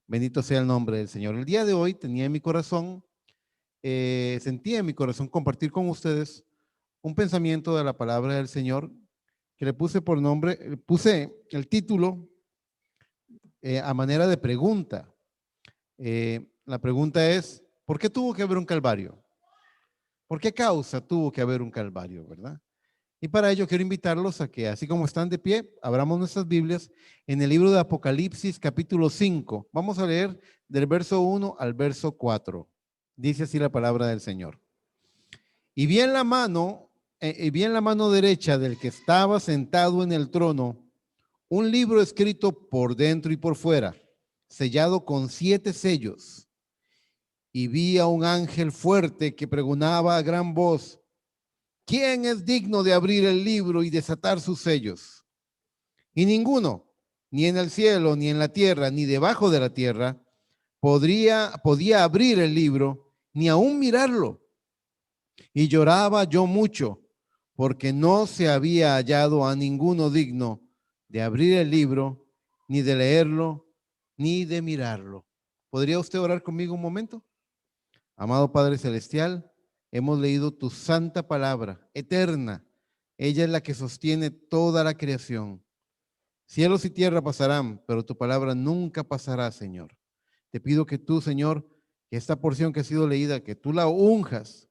Bendito sea el nombre del Señor. El día de hoy tenía en mi corazón, sentía en mi corazón compartir con ustedes un pensamiento de la palabra del Señor que le puse por nombre, puse el título a manera de pregunta. La pregunta es, ¿por qué tuvo que haber un Calvario? ¿Por qué causa tuvo que haber un Calvario, verdad? Y para ello quiero invitarlos a que, así como están de pie, abramos nuestras Biblias en el libro de Apocalipsis, capítulo 5. Vamos a leer del verso 1 al verso 4. Dice así la palabra del Señor. Y vi en la mano derecha del que estaba sentado en el trono un libro escrito por dentro y por fuera, sellado con 7 sellos. Y vi a un ángel fuerte que pregonaba a gran voz: ¿quién es digno de abrir el libro y desatar sus sellos? Y ninguno, ni en el cielo, ni en la tierra, ni debajo de la tierra, podía abrir el libro, ni aún mirarlo. Y lloraba yo mucho, porque no se había hallado a ninguno digno de abrir el libro, ni de leerlo, ni de mirarlo. ¿Podría usted orar conmigo un momento? Amado Padre Celestial, hemos leído tu santa palabra, eterna. Ella es la que sostiene toda la creación. Cielos y tierra pasarán, pero tu palabra nunca pasará, Señor. Te pido que tú, Señor, que esta porción que ha sido leída, que tú la unjas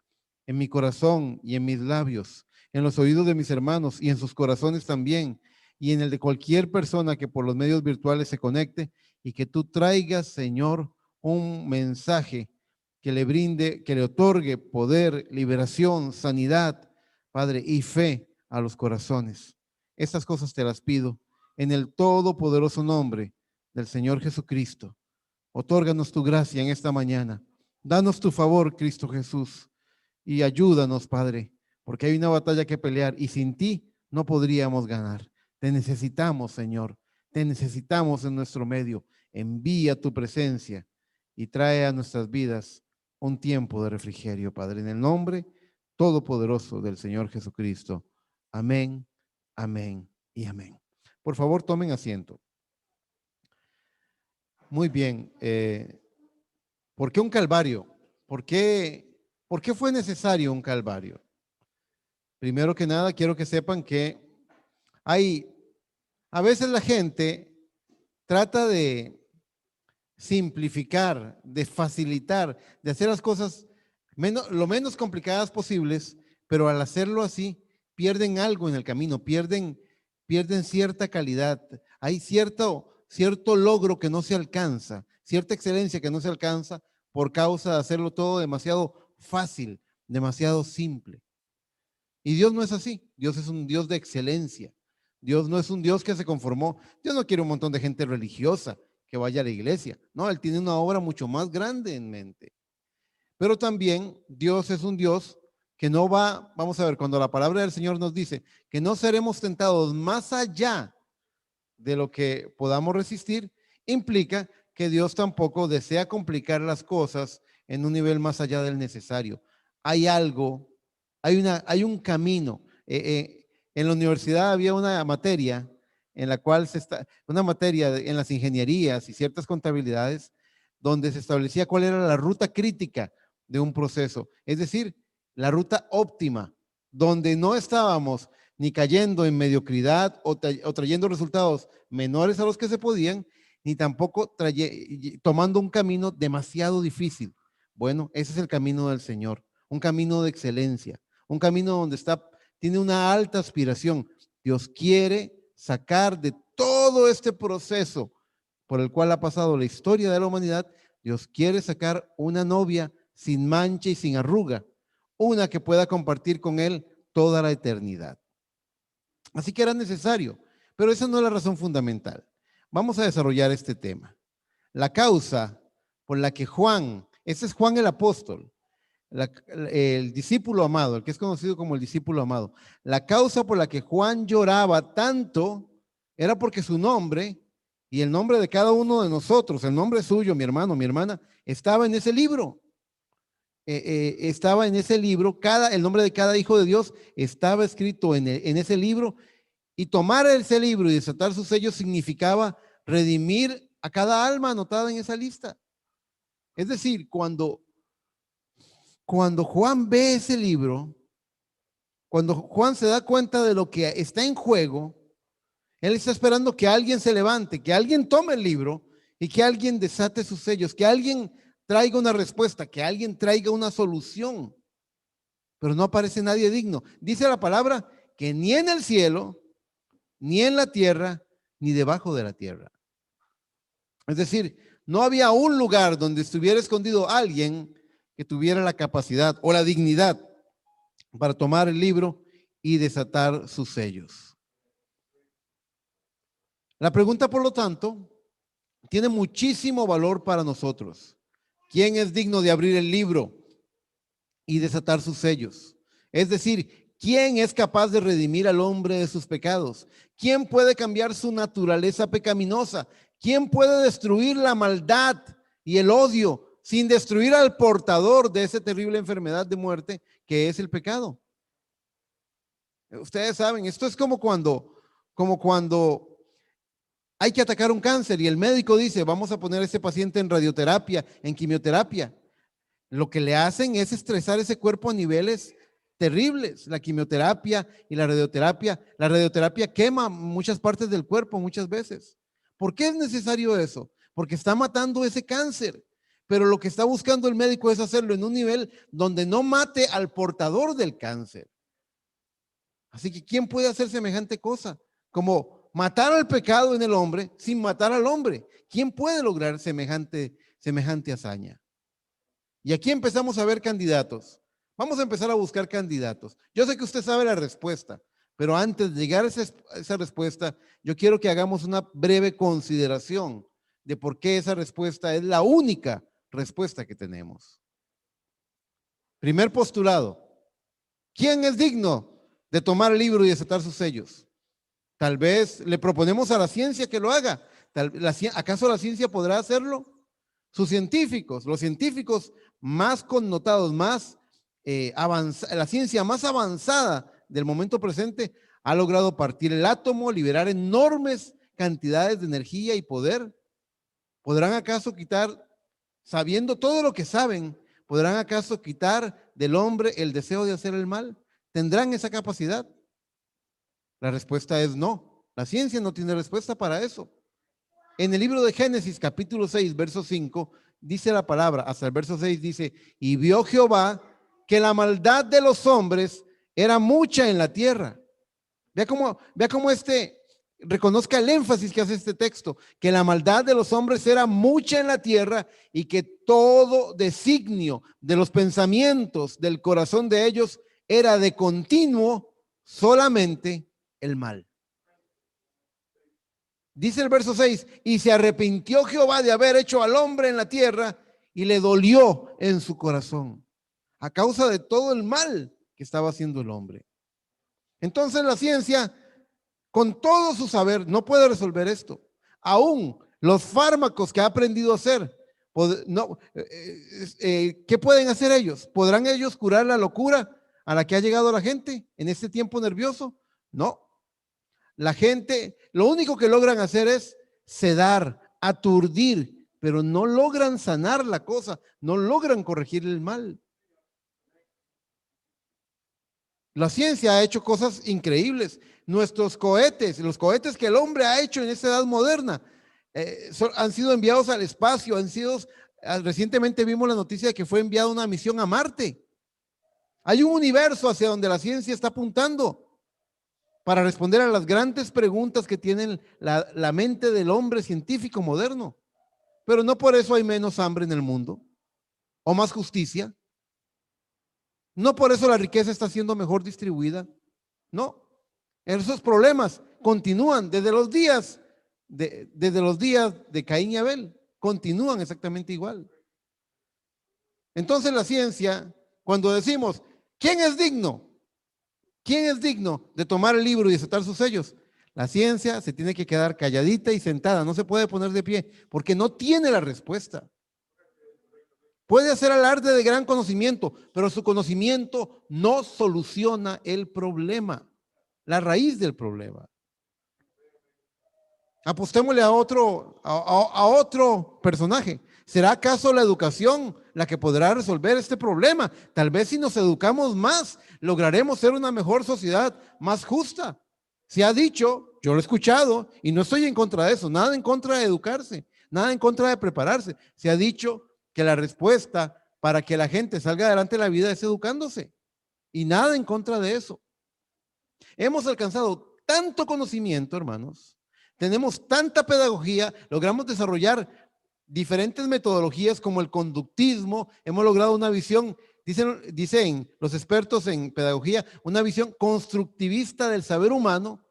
en mi corazón y en mis labios, en los oídos de mis hermanos y en sus corazones también, y en el de cualquier persona que por los medios virtuales se conecte, y que tú traigas, Señor, un mensaje que le brinde, que le otorgue poder, liberación, sanidad, Padre, y fe a los corazones. Estas cosas te las pido en el todopoderoso nombre del Señor Jesucristo. Otórganos tu gracia en esta mañana. Danos tu favor, Cristo Jesús, y ayúdanos, Padre, porque hay una batalla que pelear y sin ti no podríamos ganar. Te necesitamos, Señor. Te necesitamos en nuestro medio. Envía tu presencia y trae a nuestras vidas un tiempo de refrigerio, Padre, en el nombre todopoderoso del Señor Jesucristo. Amén, amén y amén. Por favor, tomen asiento. Muy bien. ¿Por qué un calvario? ¿Por qué fue necesario un calvario? Primero que nada, quiero que sepan que a veces la gente trata de simplificar, de facilitar, de hacer las cosas lo menos complicadas posibles, pero al hacerlo así, pierden algo en el camino, pierden cierta calidad. Hay cierto logro que no se alcanza, cierta excelencia que no se alcanza por causa de hacerlo todo demasiado fácil, demasiado simple. Y Dios no es así. Dios es un Dios de excelencia. Dios no es un Dios que se conformó. Dios no quiere un montón de gente religiosa que vaya a la iglesia. No, Él tiene una obra mucho más grande en mente. Pero también Dios es un Dios que no va, vamos a ver, cuando la palabra del Señor nos dice que no seremos tentados más allá de lo que podamos resistir, implica que Dios tampoco desea complicar las cosas en un nivel más allá del necesario. Hay algo, hay un camino. En la universidad había una materia en la cual una materia en las ingenierías y ciertas contabilidades, donde se establecía cuál era la ruta crítica de un proceso, es decir, la ruta óptima, donde no estábamos ni cayendo en mediocridad o trayendo resultados menores a los que se podían, ni tampoco tomando un camino demasiado difícil. Bueno, ese es el camino del Señor, un camino de excelencia, un camino donde tiene una alta aspiración. Dios quiere sacar de todo este proceso por el cual ha pasado la historia de la humanidad, Dios quiere sacar una novia sin mancha y sin arruga, una que pueda compartir con Él toda la eternidad. Así que era necesario, pero esa no es la razón fundamental. Vamos a desarrollar este tema. La causa por la que Juan, ese es Juan el apóstol, el discípulo amado, el que es conocido como el discípulo amado, la causa por la que Juan lloraba tanto era porque su nombre y el nombre de cada uno de nosotros, el nombre suyo, mi hermano, mi hermana, estaba en ese libro. Estaba en ese libro, el nombre de cada hijo de Dios estaba escrito en ese libro, y tomar ese libro y desatar sus sellos significaba redimir a cada alma anotada en esa lista. Es decir, cuando Juan ve ese libro, cuando Juan se da cuenta de lo que está en juego, él está esperando que alguien se levante, que alguien tome el libro y que alguien desate sus sellos, que alguien traiga una respuesta, que alguien traiga una solución. Pero no aparece nadie digno. Dice la palabra que ni en el cielo, ni en la tierra, ni debajo de la tierra. Es decir, no había un lugar donde estuviera escondido alguien que tuviera la capacidad o la dignidad para tomar el libro y desatar sus sellos. La pregunta, por lo tanto, tiene muchísimo valor para nosotros. ¿Quién es digno de abrir el libro y desatar sus sellos? Es decir, ¿quién es capaz de redimir al hombre de sus pecados? ¿Quién puede cambiar su naturaleza pecaminosa? ¿Quién puede destruir la maldad y el odio sin destruir al portador de esa terrible enfermedad de muerte que es el pecado? Ustedes saben, esto es como cuando hay que atacar un cáncer y el médico dice, vamos a poner a ese paciente en radioterapia, en quimioterapia. Lo que le hacen es estresar ese cuerpo a niveles terribles. La quimioterapia y la radioterapia quema muchas partes del cuerpo muchas veces. ¿Por qué es necesario eso? Porque está matando ese cáncer. Pero lo que está buscando el médico es hacerlo en un nivel donde no mate al portador del cáncer. Así que ¿quién puede hacer semejante cosa? Como matar al pecado en el hombre sin matar al hombre. ¿Quién puede lograr semejante hazaña? Y aquí empezamos a ver candidatos. Vamos a empezar a buscar candidatos. Yo sé que usted sabe la respuesta, pero antes de llegar a esa respuesta, yo quiero que hagamos una breve consideración de por qué esa respuesta es la única respuesta que tenemos. Primer postulado. ¿Quién es digno de tomar el libro y desatar sus sellos? Tal vez le proponemos a la ciencia que lo haga. ¿Acaso la ciencia podrá hacerlo? Los científicos más connotados, la ciencia más avanzada del momento presente ha logrado partir el átomo, liberar enormes cantidades de energía y poder. ¿Podrán acaso quitar, sabiendo todo lo que saben, podrán acaso quitar del hombre el deseo de hacer el mal? ¿Tendrán esa capacidad? La respuesta es no. La ciencia no tiene respuesta para eso. En el libro de Génesis, capítulo 6, verso 5, dice la palabra, hasta el verso 6 dice, y vio Jehová que la maldad de los hombres era mucha en la tierra. Vea cómo reconozca el énfasis que hace este texto, que la maldad de los hombres era mucha en la tierra y que todo designio de los pensamientos del corazón de ellos era de continuo solamente el mal. Dice el verso 6, y se arrepintió Jehová de haber hecho al hombre en la tierra y le dolió en su corazón a causa de todo el mal que estaba haciendo el hombre. Entonces la ciencia, con todo su saber, no puede resolver esto. Aún los fármacos que ha aprendido a hacer, ¿qué pueden hacer ellos? ¿Podrán ellos curar la locura a la que ha llegado la gente en este tiempo nervioso? No. La gente, lo único que logran hacer es sedar, aturdir, pero no logran sanar la cosa, no logran corregir el mal. La ciencia ha hecho cosas increíbles. Nuestros cohetes, los cohetes que el hombre ha hecho en esta edad moderna, han sido enviados al espacio, recientemente vimos la noticia de que fue enviada una misión a Marte. Hay un universo hacia donde la ciencia está apuntando para responder a las grandes preguntas que tiene la mente del hombre científico moderno. Pero no por eso hay menos hambre en el mundo o más justicia. No por eso la riqueza está siendo mejor distribuida. No, esos problemas continúan desde los días de Caín y Abel, continúan exactamente igual. Entonces la ciencia, cuando decimos, ¿quién es digno? ¿Quién es digno de tomar el libro y desatar sus sellos? La ciencia se tiene que quedar calladita y sentada, no se puede poner de pie, porque no tiene la respuesta. Puede hacer alarde de gran conocimiento, pero su conocimiento no soluciona el problema, la raíz del problema. Apostémosle a otro personaje. ¿Será acaso la educación la que podrá resolver este problema? Tal vez si nos educamos más, lograremos ser una mejor sociedad, más justa. Se ha dicho, yo lo he escuchado, y no estoy en contra de eso, nada en contra de educarse, nada en contra de prepararse. Se ha dicho que la respuesta para que la gente salga adelante en la vida es educándose, y nada en contra de eso. Hemos alcanzado tanto conocimiento, hermanos, tenemos tanta pedagogía, logramos desarrollar diferentes metodologías como el conductismo, hemos logrado una visión, dicen los expertos en pedagogía, una visión constructivista del saber humano.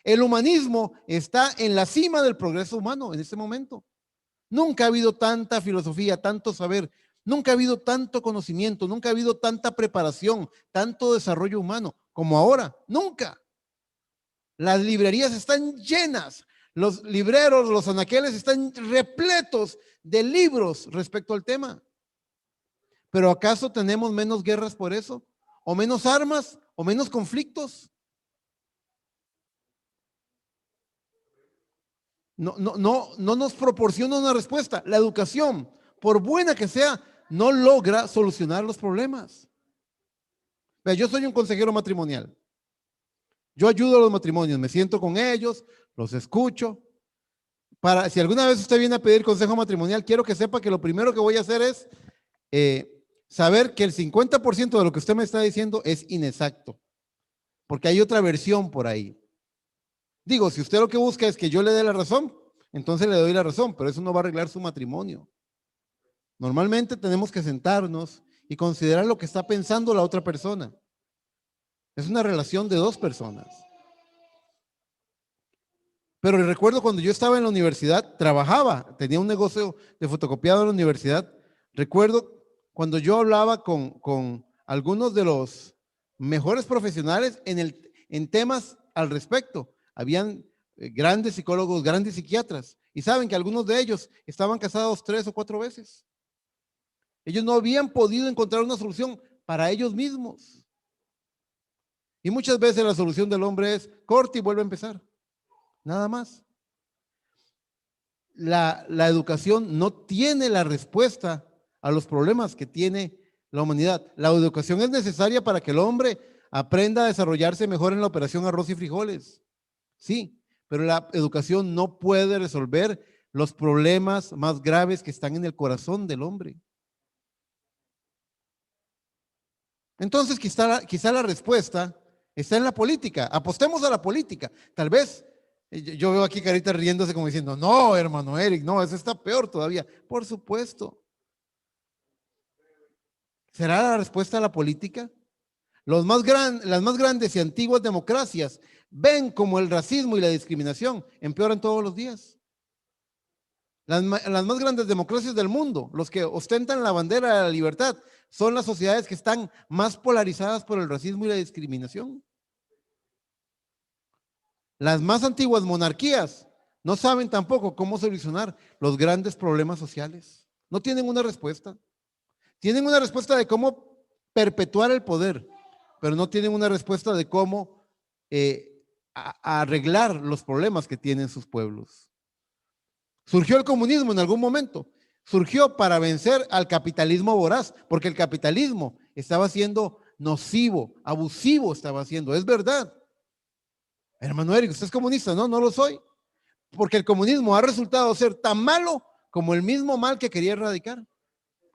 El humanismo está en la cima del progreso humano en este momento. Nunca ha habido tanta filosofía, tanto saber, nunca ha habido tanto conocimiento, nunca ha habido tanta preparación, tanto desarrollo humano como ahora, nunca. Las librerías están llenas, los libreros, los anaqueles están repletos de libros respecto al tema. ¿Pero acaso tenemos menos guerras por eso? ¿O menos armas? ¿O menos conflictos? No nos proporciona una respuesta. La educación, por buena que sea, no logra solucionar los problemas. Vea, yo soy un consejero matrimonial. Yo ayudo a los matrimonios, me siento con ellos, los escucho. Si alguna vez usted viene a pedir consejo matrimonial, quiero que sepa que lo primero que voy a hacer es saber que el 50% de lo que usted me está diciendo es inexacto, porque hay otra versión por ahí. Digo, si usted lo que busca es que yo le dé la razón, entonces le doy la razón, pero eso no va a arreglar su matrimonio. Normalmente tenemos que sentarnos y considerar lo que está pensando la otra persona. Es una relación de dos personas. Pero recuerdo cuando yo estaba en la universidad, trabajaba, tenía un negocio de fotocopiado en la universidad. Recuerdo cuando yo hablaba con algunos de los mejores profesionales en temas al respecto. Habían grandes psicólogos, grandes psiquiatras, y saben que algunos de ellos estaban casados 3 o 4 veces. Ellos no habían podido encontrar una solución para ellos mismos. Y muchas veces la solución del hombre es corte y vuelve a empezar. Nada más. La educación no tiene la respuesta a los problemas que tiene la humanidad. La educación es necesaria para que el hombre aprenda a desarrollarse mejor en la operación arroz y frijoles. Sí, pero la educación no puede resolver los problemas más graves que están en el corazón del hombre. Entonces, quizá la respuesta está en la política. Apostemos a la política. Tal vez, yo veo aquí caritas riéndose como diciendo, no, hermano Eric, no, eso está peor todavía. Por supuesto. ¿Será la respuesta a la política? Las más grandes y antiguas democracias ven como el racismo y la discriminación empeoran todos los días. Las más grandes democracias del mundo, los que ostentan la bandera de la libertad, son las sociedades que están más polarizadas por el racismo y la discriminación. Las más antiguas monarquías no saben tampoco cómo solucionar los grandes problemas sociales. No tienen una respuesta. Tienen una respuesta de cómo perpetuar el poder, pero no tienen una respuesta de cómo arreglar los problemas que tienen sus pueblos. Surgió el comunismo en algún momento. Surgió para vencer al capitalismo voraz, porque el capitalismo estaba siendo nocivo, abusivo estaba siendo. Es verdad. Hermano Eric, ¿usted es comunista? No, no lo soy. Porque el comunismo ha resultado ser tan malo como el mismo mal que quería erradicar.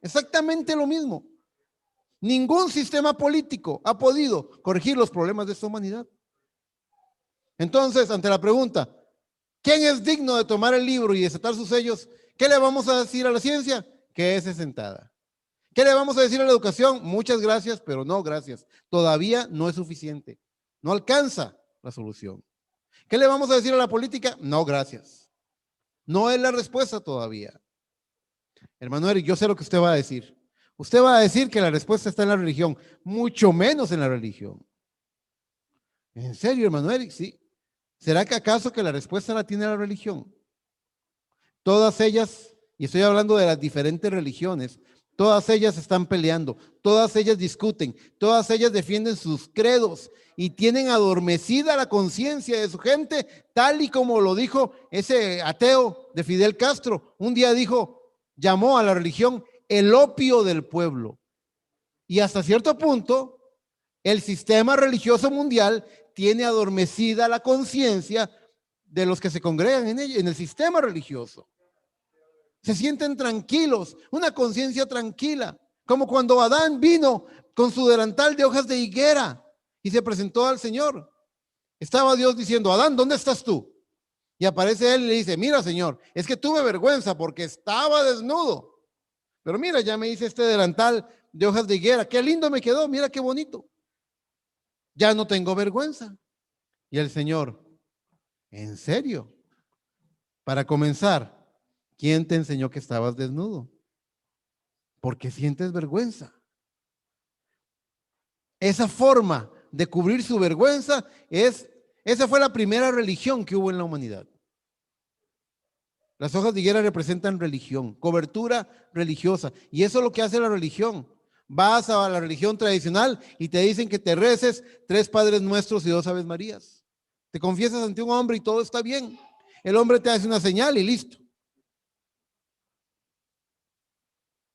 Exactamente lo mismo. Ningún sistema político ha podido corregir los problemas de esta humanidad. Entonces, ante la pregunta, ¿quién es digno de tomar el libro y desatar sus sellos? ¿Qué le vamos a decir a la ciencia? Quédese sentada. ¿Qué le vamos a decir a la educación? Muchas gracias, pero no gracias. Todavía no es suficiente. No alcanza la solución. ¿Qué le vamos a decir a la política? No, gracias. No es la respuesta todavía. Hermano Eric, yo sé lo que usted va a decir. Usted va a decir que la respuesta está en la religión, mucho menos en la religión. ¿En serio, hermano Eric? Sí. ¿Será que acaso que la respuesta la tiene la religión? Todas ellas, y estoy hablando de las diferentes religiones, Todas ellas están peleando, todas ellas discuten, todas ellas defienden sus credos y tienen adormecida la conciencia de su gente, tal y como lo dijo ese ateo de Fidel Castro. Un día llamó a la religión el opio del pueblo. Y hasta cierto punto, el sistema religioso mundial tiene adormecida la conciencia de los que se congregan en el sistema religioso. Se sienten tranquilos, una conciencia tranquila, como cuando Adán vino con su delantal de hojas de higuera y se presentó al Señor. Estaba Dios diciendo: Adán, ¿dónde estás tú? Y aparece él y le dice: mira, Señor, es que tuve vergüenza porque estaba desnudo, pero mira, ya me hice este delantal de hojas de higuera, qué lindo me quedó, mira qué bonito, ya no tengo vergüenza. Y el Señor: ¿en serio? Para comenzar, ¿quién te enseñó que estabas desnudo? ¿Por qué sientes vergüenza? Esa forma de cubrir su vergüenza esa fue la primera religión que hubo en la humanidad. Las hojas de higuera representan religión, cobertura religiosa. Y eso es lo que hace la religión. Vas a la religión tradicional y te dicen que te reces 3 Padres Nuestros y 2 Aves Marías. Te confiesas ante un hombre y todo está bien. El hombre te hace una señal y listo.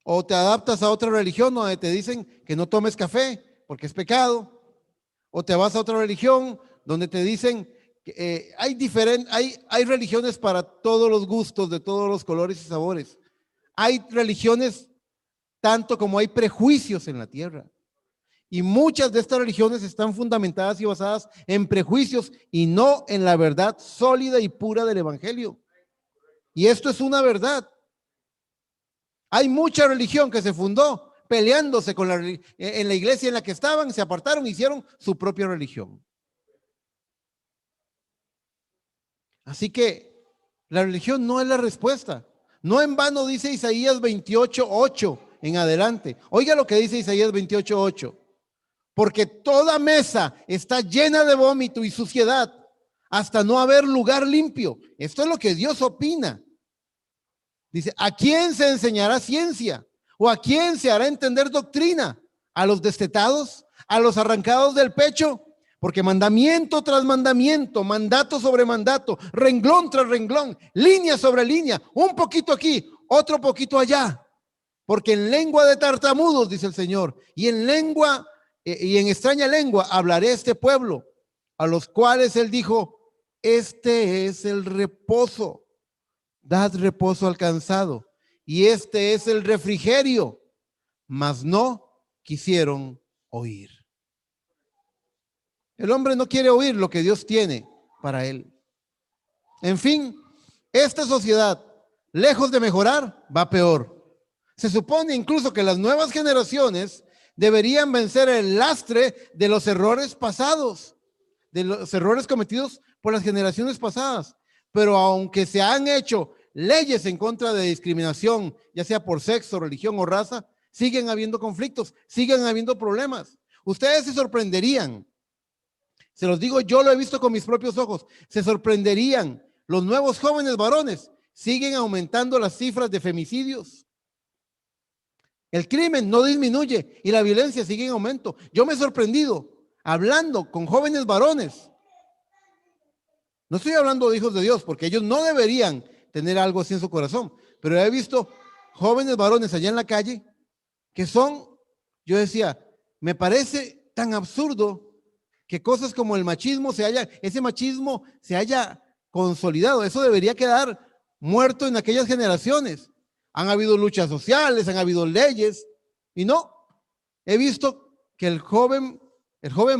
O te adaptas a otra religión donde te dicen que no tomes café porque es pecado. O te vas a otra religión donde te dicen que hay religiones para todos los gustos, de todos los colores y sabores. Hay religiones tanto como hay prejuicios en la tierra. Y muchas de estas religiones están fundamentadas y basadas en prejuicios y no en la verdad sólida y pura del evangelio. Y esto es una verdad. Hay mucha religión que se fundó peleándose en la iglesia en la que estaban, se apartaron, hicieron su propia religión. Así que la religión no es la respuesta. No en vano dice Isaías 28:8 en adelante. Oiga lo que dice Isaías 28:8. Porque toda mesa está llena de vómito y suciedad, hasta no haber lugar limpio. Esto es lo que Dios opina. Dice: ¿a quién se enseñará ciencia? ¿O a quién se hará entender doctrina? ¿A los destetados? ¿A los arrancados del pecho? Porque mandamiento tras mandamiento, mandato sobre mandato, renglón tras renglón, línea sobre línea, un poquito aquí, otro poquito allá. Porque en lengua de tartamudos, dice el Señor, y en extraña lengua hablaré a este pueblo, a los cuales él dijo: este es el reposo, dad reposo al cansado, y este es el refrigerio, mas no quisieron oír. El hombre no quiere oír lo que Dios tiene para él. En fin, esta sociedad, lejos de mejorar, va peor. Se supone incluso que las nuevas generaciones deberían vencer el lastre de los errores pasados, de los errores cometidos por las generaciones pasadas. Pero aunque se han hecho leyes en contra de discriminación, ya sea por sexo, religión o raza, siguen habiendo conflictos, siguen habiendo problemas. Ustedes se sorprenderían, se los digo, yo lo he visto con mis propios ojos, se sorprenderían, los nuevos jóvenes varones siguen aumentando las cifras de femicidios. El crimen no disminuye y la violencia sigue en aumento. Yo me he sorprendido hablando con jóvenes varones. No estoy hablando de hijos de Dios, porque ellos no deberían tener algo así en su corazón, pero he visto jóvenes varones allá en la calle que yo decía, me parece tan absurdo que cosas como el machismo ese machismo se haya consolidado. Eso debería quedar muerto en aquellas generaciones. Han habido luchas sociales, han habido leyes, y no, he visto que el joven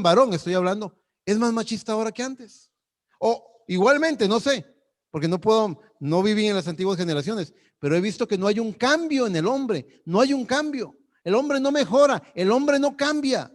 varón, estoy hablando, es más machista ahora que antes. O igualmente, no sé, porque no viví en las antiguas generaciones, pero he visto que no hay un cambio en el hombre, no hay un cambio. El hombre no mejora, el hombre no cambia.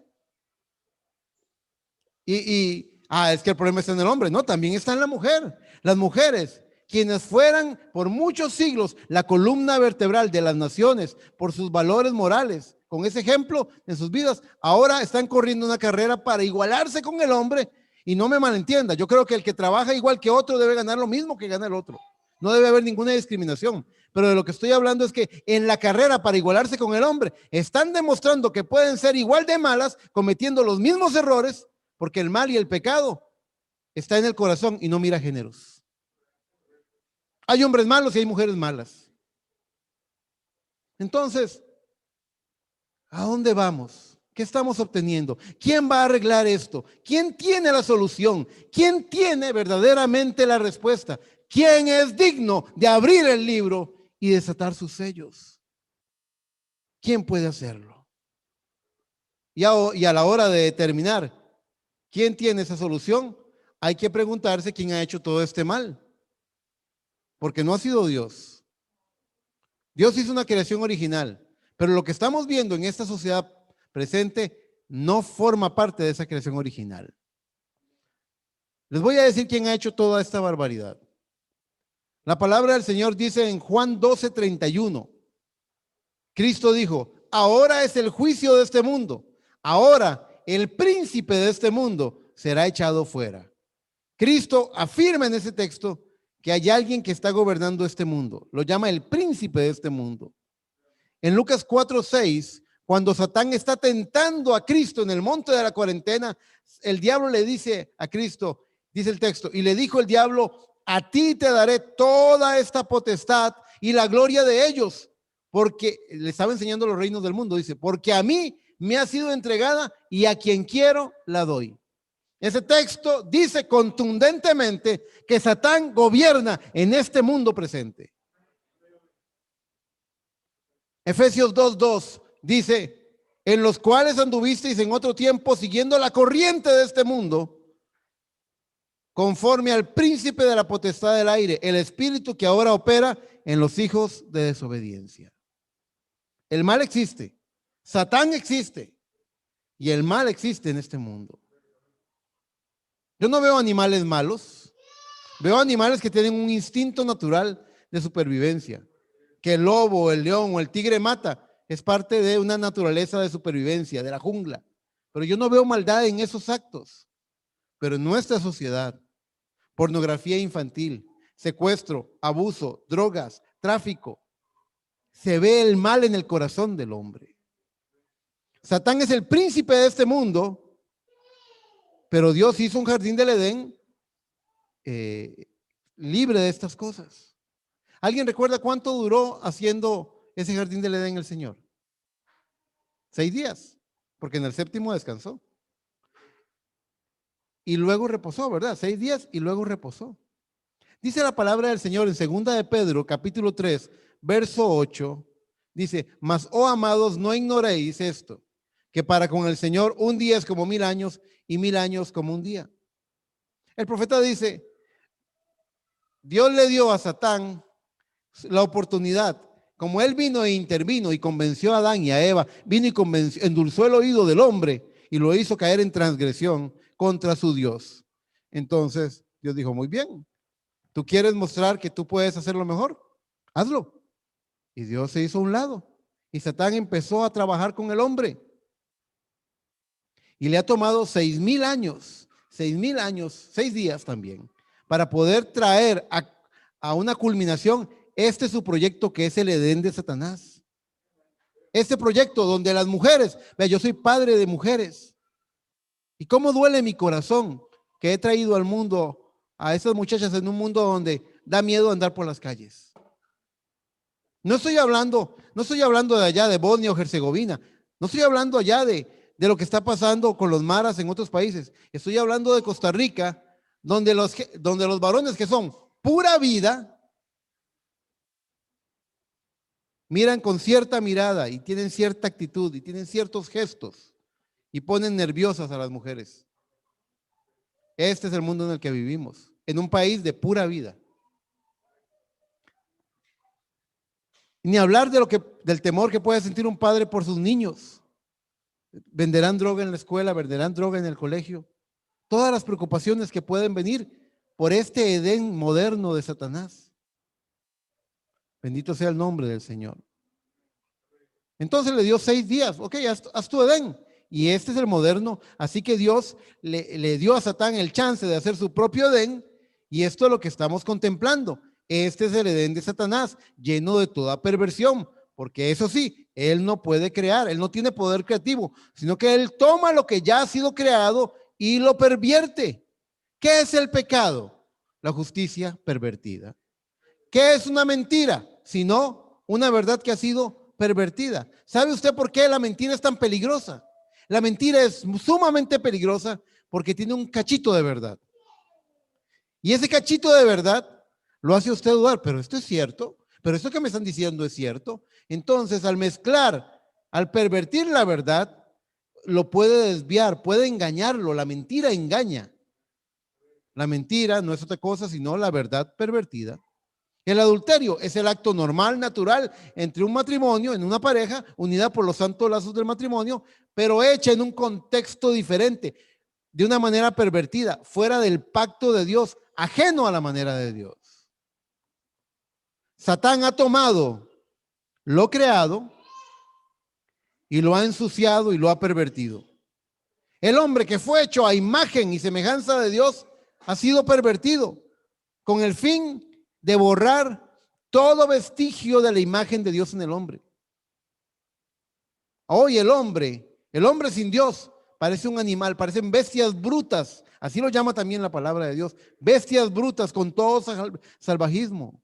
Es que el problema está en el hombre. No, también está en la mujer. Las mujeres, quienes fueran por muchos siglos la columna vertebral de las naciones por sus valores morales, con ese ejemplo en sus vidas, ahora están corriendo una carrera para igualarse con el hombre. Y no me malentienda, yo creo que el que trabaja igual que otro debe ganar lo mismo que gana el otro. No debe haber ninguna discriminación. pero de lo que estoy hablando es que en la carrera para igualarse con el hombre, están demostrando que pueden ser igual de malas, cometiendo los mismos errores, porque el mal y el pecado está en el corazón y no mira géneros. Hay hombres malos y hay mujeres malas. Entonces, ¿a dónde vamos? ¿Qué estamos obteniendo? ¿Quién va a arreglar esto? ¿Quién tiene la solución? ¿Quién tiene verdaderamente la respuesta? ¿Quién es digno de abrir el libro y desatar sus sellos? ¿Quién puede hacerlo? Y a la hora de determinar quién tiene esa solución, hay que preguntarse quién ha hecho todo este mal. Porque no ha sido Dios. Dios hizo una creación original, pero lo que estamos viendo en esta sociedad presente no forma parte de esa creación original. Les voy a decir quién ha hecho toda esta barbaridad. La palabra del Señor dice en Juan 12:31, Cristo dijo, ahora es el juicio de este mundo, ahora el príncipe de este mundo será echado fuera. Cristo afirma en ese texto que hay alguien que está gobernando este mundo, lo llama el príncipe de este mundo. En Lucas 4:6, cuando Satán está tentando a Cristo en el monte de la cuarentena, el diablo le dice a Cristo, dice el texto, y le dijo el diablo, a ti te daré toda esta potestad y la gloria de ellos, porque le estaba enseñando los reinos del mundo, dice, porque a mí me ha sido entregada y a quien quiero la doy. Ese texto dice contundentemente que Satán gobierna en este mundo presente. Efesios 2:2 dice, en los cuales anduvisteis en otro tiempo siguiendo la corriente de este mundo, conforme al príncipe de la potestad del aire, el espíritu que ahora opera en los hijos de desobediencia. El mal existe, Satán existe y el mal existe en este mundo. Yo no veo animales malos, veo animales que tienen un instinto natural de supervivencia. Que el lobo, el león o el tigre mata es parte de una naturaleza de supervivencia, de la jungla. Pero yo no veo maldad en esos actos. Pero en nuestra sociedad, pornografía infantil, secuestro, abuso, drogas, tráfico, se ve el mal en el corazón del hombre. Satán es el príncipe de este mundo, pero Dios hizo un jardín del Edén libre de estas cosas. ¿Alguien recuerda cuánto duró haciendo ese jardín del Edén el Señor? 6 días, porque en el séptimo descansó. Y luego reposó, ¿verdad? 6 días y luego reposó. Dice la palabra del Señor en 2 de Pedro, capítulo 3, verso 8, dice, mas, oh amados, no ignoréis esto, que para con el Señor un día es como 1000 años y 1000 años como un día. El profeta dice, Dios le dio a Satán la oportunidad, como él vino e intervino y convenció a Adán y a Eva, vino y convenció, endulzó el oído del hombre y lo hizo caer en transgresión contra su Dios. Entonces Dios dijo, muy bien, ¿tú quieres mostrar que tú puedes hacerlo mejor? Hazlo. Y Dios se hizo a un lado y Satán empezó a trabajar con el hombre. Y le ha tomado 6000 años, 6000 años, 6 días también, para poder traer a una culminación este es su proyecto que es el Edén de Satanás. Este proyecto donde las mujeres, vea, yo soy padre de mujeres. Y cómo duele mi corazón que he traído al mundo a esas muchachas en un mundo donde da miedo andar por las calles. No estoy hablando de allá de Bosnia o Herzegovina. No estoy hablando allá de lo que está pasando con los maras en otros países. Estoy hablando de Costa Rica, donde los varones que son pura vida, miran con cierta mirada y tienen cierta actitud y tienen ciertos gestos y ponen nerviosas a las mujeres. Este es el mundo en el que vivimos, en un país de pura vida. Ni hablar del temor que puede sentir un padre por sus niños. Venderán droga en la escuela, venderán droga en el colegio. Todas las preocupaciones que pueden venir por este Edén moderno de Satanás. Bendito sea el nombre del Señor. Entonces le dio 6 días. Ok, haz tu Edén. Y este es el moderno. Así que Dios le dio a Satán el chance de hacer su propio Edén. Y esto es lo que estamos contemplando. Este es el Edén de Satanás, lleno de toda perversión, porque eso sí, él no puede crear, él no tiene poder creativo, sino que él toma lo que ya ha sido creado y lo pervierte. ¿Qué es el pecado? La justicia pervertida. ¿Qué es una mentira? Sino una verdad que ha sido pervertida. ¿Sabe usted por qué la mentira es tan peligrosa? La mentira es sumamente peligrosa porque tiene un cachito de verdad. Y ese cachito de verdad lo hace usted dudar, pero esto es cierto, pero esto que me están diciendo es cierto. Entonces, al mezclar, al pervertir la verdad, lo puede desviar, puede engañarlo. La mentira engaña. La mentira no es otra cosa sino la verdad pervertida. El adulterio es el acto normal, natural, entre un matrimonio, en una pareja, unida por los santos lazos del matrimonio, pero hecha en un contexto diferente, de una manera pervertida, fuera del pacto de Dios, ajeno a la manera de Dios. Satán ha tomado lo creado y lo ha ensuciado y lo ha pervertido. El hombre que fue hecho a imagen y semejanza de Dios ha sido pervertido con el fin de borrar todo vestigio de la imagen de Dios en el hombre. Hoy el hombre sin Dios parece un animal, parecen bestias brutas, así lo llama también la palabra de Dios, bestias brutas con todo salvajismo.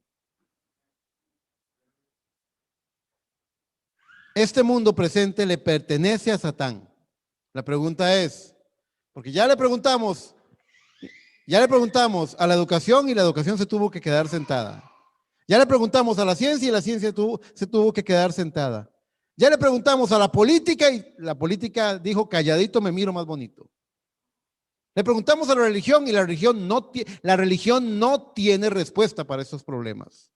Este mundo presente le pertenece a Satán. La pregunta es, porque ya le preguntamos a la educación y la educación se tuvo que quedar sentada. Ya le preguntamos a la ciencia y la ciencia se tuvo que quedar sentada. Ya le preguntamos a la política y la política dijo calladito me miro más bonito. Le preguntamos a la religión y la religión no tiene respuesta para esos problemas.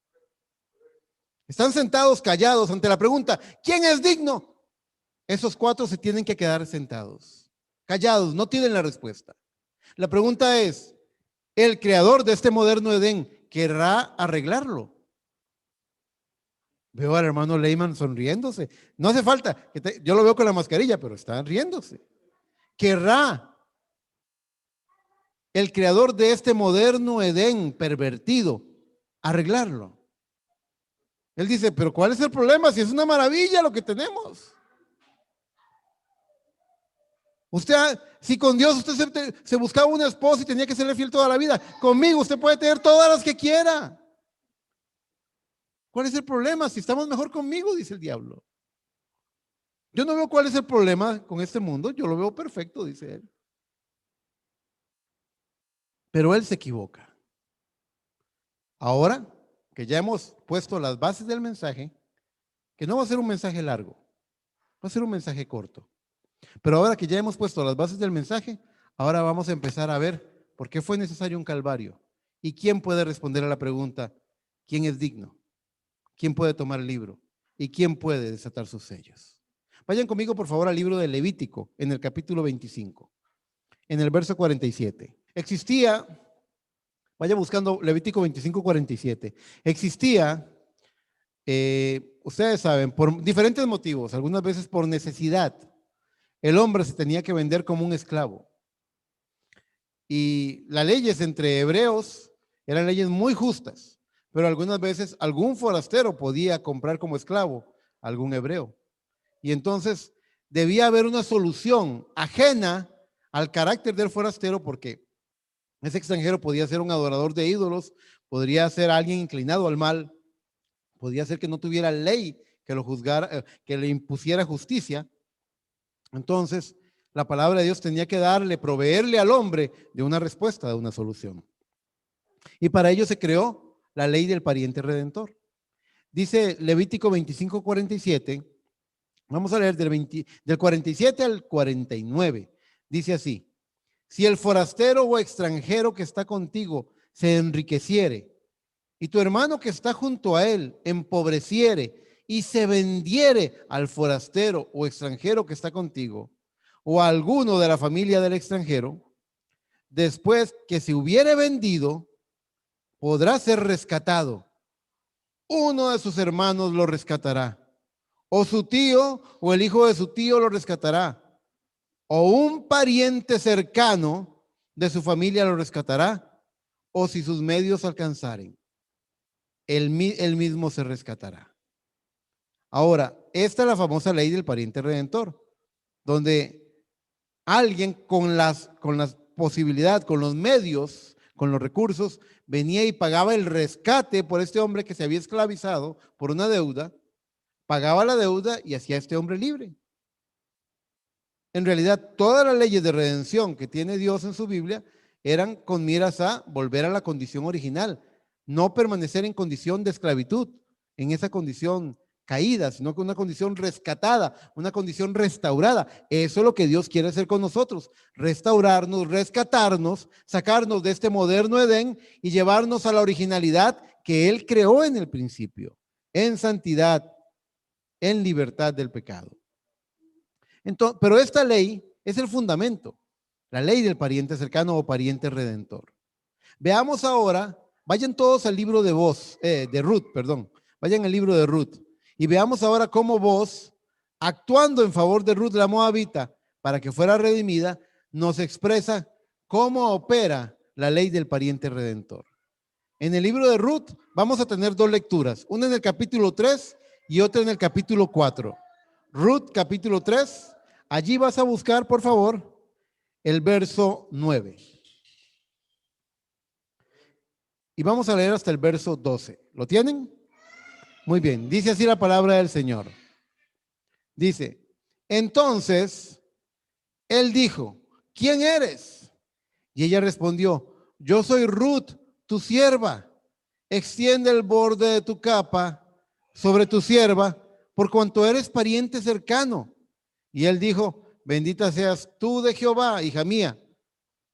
Están sentados callados ante la pregunta, ¿quién es digno? Esos cuatro se tienen que quedar sentados, callados, no tienen la respuesta. La pregunta es, ¿el creador de este moderno Edén querrá arreglarlo? Veo al hermano Lehman sonriéndose. No hace falta, yo lo veo con la mascarilla, pero está riéndose. ¿Querrá el creador de este moderno Edén pervertido arreglarlo? Él dice, pero ¿cuál es el problema? Si es una maravilla lo que tenemos. Usted, si con Dios usted se buscaba una esposa y tenía que serle fiel toda la vida, conmigo usted puede tener todas las que quiera. ¿Cuál es el problema? Si estamos mejor conmigo, dice el diablo. Yo no veo cuál es el problema con este mundo, yo lo veo perfecto, dice él. Pero él se equivoca. Ahora que ya hemos puesto las bases del mensaje, que no va a ser un mensaje largo, va a ser un mensaje corto. Pero ahora que ya hemos puesto las bases del mensaje, ahora vamos a empezar a ver por qué fue necesario un calvario y quién puede responder a la pregunta, ¿quién es digno? ¿Quién puede tomar el libro? ¿Y quién puede desatar sus sellos? Vayan conmigo, por favor, al libro de Levítico, en el capítulo 25, en el verso 47. Existía, vaya buscando Levítico 25, 47. Existía, ustedes saben, por diferentes motivos, algunas veces por necesidad, el hombre se tenía que vender como un esclavo. Y las leyes entre hebreos eran leyes muy justas, pero algunas veces algún forastero podía comprar como esclavo a algún hebreo. Y entonces debía haber una solución ajena al carácter del forastero, porque ese extranjero podía ser un adorador de ídolos, podría ser alguien inclinado al mal, podía ser que no tuviera ley que lo juzgara, que le impusiera justicia. Entonces, la palabra de Dios tenía que proveerle al hombre de una respuesta, de una solución. Y para ello se creó la ley del pariente redentor. Dice Levítico 25, 47, vamos a leer del 47 al 49. Dice así, si el forastero o extranjero que está contigo se enriqueciere y tu hermano que está junto a él empobreciere y se vendiere al forastero o extranjero que está contigo o a alguno de la familia del extranjero, después que se hubiere vendido, podrá ser rescatado. Uno de sus hermanos lo rescatará, o su tío o el hijo de su tío lo rescatará, o un pariente cercano de su familia lo rescatará, o si sus medios alcanzaren. él mismo se rescatará. Ahora, esta es la famosa ley del pariente redentor, donde alguien con las posibilidades, con los medios, con los recursos, venía y pagaba el rescate por este hombre que se había esclavizado por una deuda, pagaba la deuda y hacía a este hombre libre. En realidad, todas las leyes de redención que tiene Dios en su Biblia eran con miras a volver a la condición original, no permanecer en condición de esclavitud, en esa condición caída, sino que una condición rescatada, una condición restaurada. Eso es lo que Dios quiere hacer con nosotros, restaurarnos, rescatarnos, sacarnos de este moderno Edén y llevarnos a la originalidad que Él creó en el principio, en santidad, en libertad del pecado. Entonces, pero esta ley es el fundamento, la ley del pariente cercano o pariente redentor. Veamos ahora, vayan todos al libro de Ruth, perdón, vayan al libro de Ruth y veamos ahora cómo Booz, actuando en favor de Ruth la Moabita para que fuera redimida, nos expresa cómo opera la ley del pariente redentor. En el libro de Ruth vamos a tener dos lecturas, una en el capítulo 3 y otra en el capítulo 4. Ruth capítulo 3, allí vas a buscar, por favor, el verso 9. Y vamos a leer hasta el verso 12. ¿Lo tienen? Muy bien, dice así la palabra del Señor. Dice, entonces, él dijo, ¿quién eres? Y ella respondió, yo soy Ruth, tu sierva. Extiende el borde de tu capa sobre tu sierva, por cuanto eres pariente cercano. Y él dijo, bendita seas tú de Jehová, hija mía.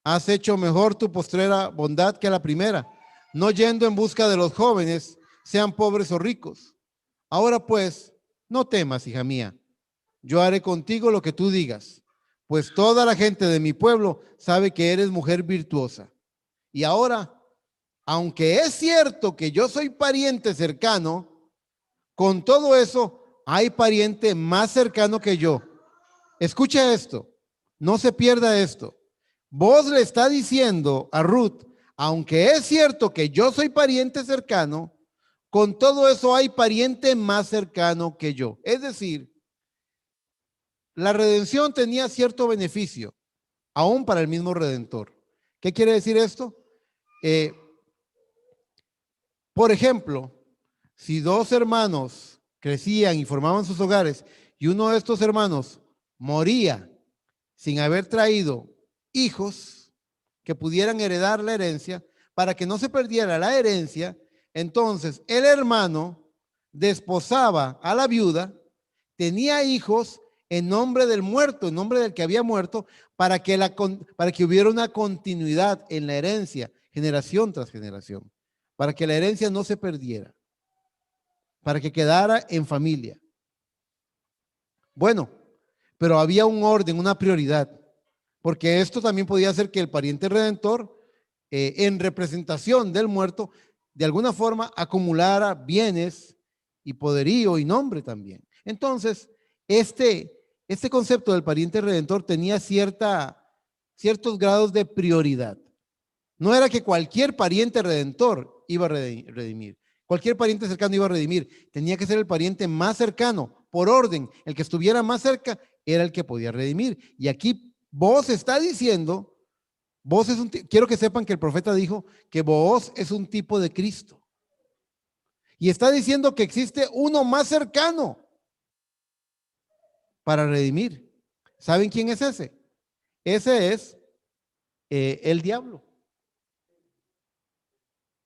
Has hecho mejor tu postrera bondad que la primera, no yendo en busca de los jóvenes, sean pobres o ricos. Ahora pues, no temas, hija mía. Yo haré contigo lo que tú digas, pues toda la gente de mi pueblo sabe que eres mujer virtuosa. Y ahora, aunque es cierto que yo soy pariente cercano, con todo eso hay pariente más cercano que yo. Escucha esto, no se pierda esto. Vos le está diciendo a Ruth, aunque es cierto que yo soy pariente cercano, con todo eso hay pariente más cercano que yo. Es decir, la redención tenía cierto beneficio, aún para el mismo Redentor. ¿Qué quiere decir esto? Por ejemplo, si dos hermanos crecían y formaban sus hogares y uno de estos hermanos moría sin haber traído hijos que pudieran heredar la herencia, para que no se perdiera la herencia, entonces el hermano desposaba a la viuda, tenía hijos en nombre del muerto, en nombre del que había muerto, para que hubiera una continuidad en la herencia, generación tras generación, para que la herencia no se perdiera, para que quedara en familia. Bueno, pero había un orden, una prioridad, porque esto también podía hacer que el pariente redentor, en representación del muerto, de alguna forma acumulara bienes y poderío y nombre también. Entonces, este concepto del pariente redentor tenía ciertos grados de prioridad. No era que cualquier pariente redentor iba a redimir, cualquier pariente cercano iba a redimir, tenía que ser el pariente más cercano, por orden, el que estuviera más cerca era el que podía redimir. Y aquí Booz está diciendo, quiero que sepan que el profeta dijo que Booz es un tipo de Cristo. Y está diciendo que existe uno más cercano para redimir. ¿Saben quién es ese? Ese es el diablo.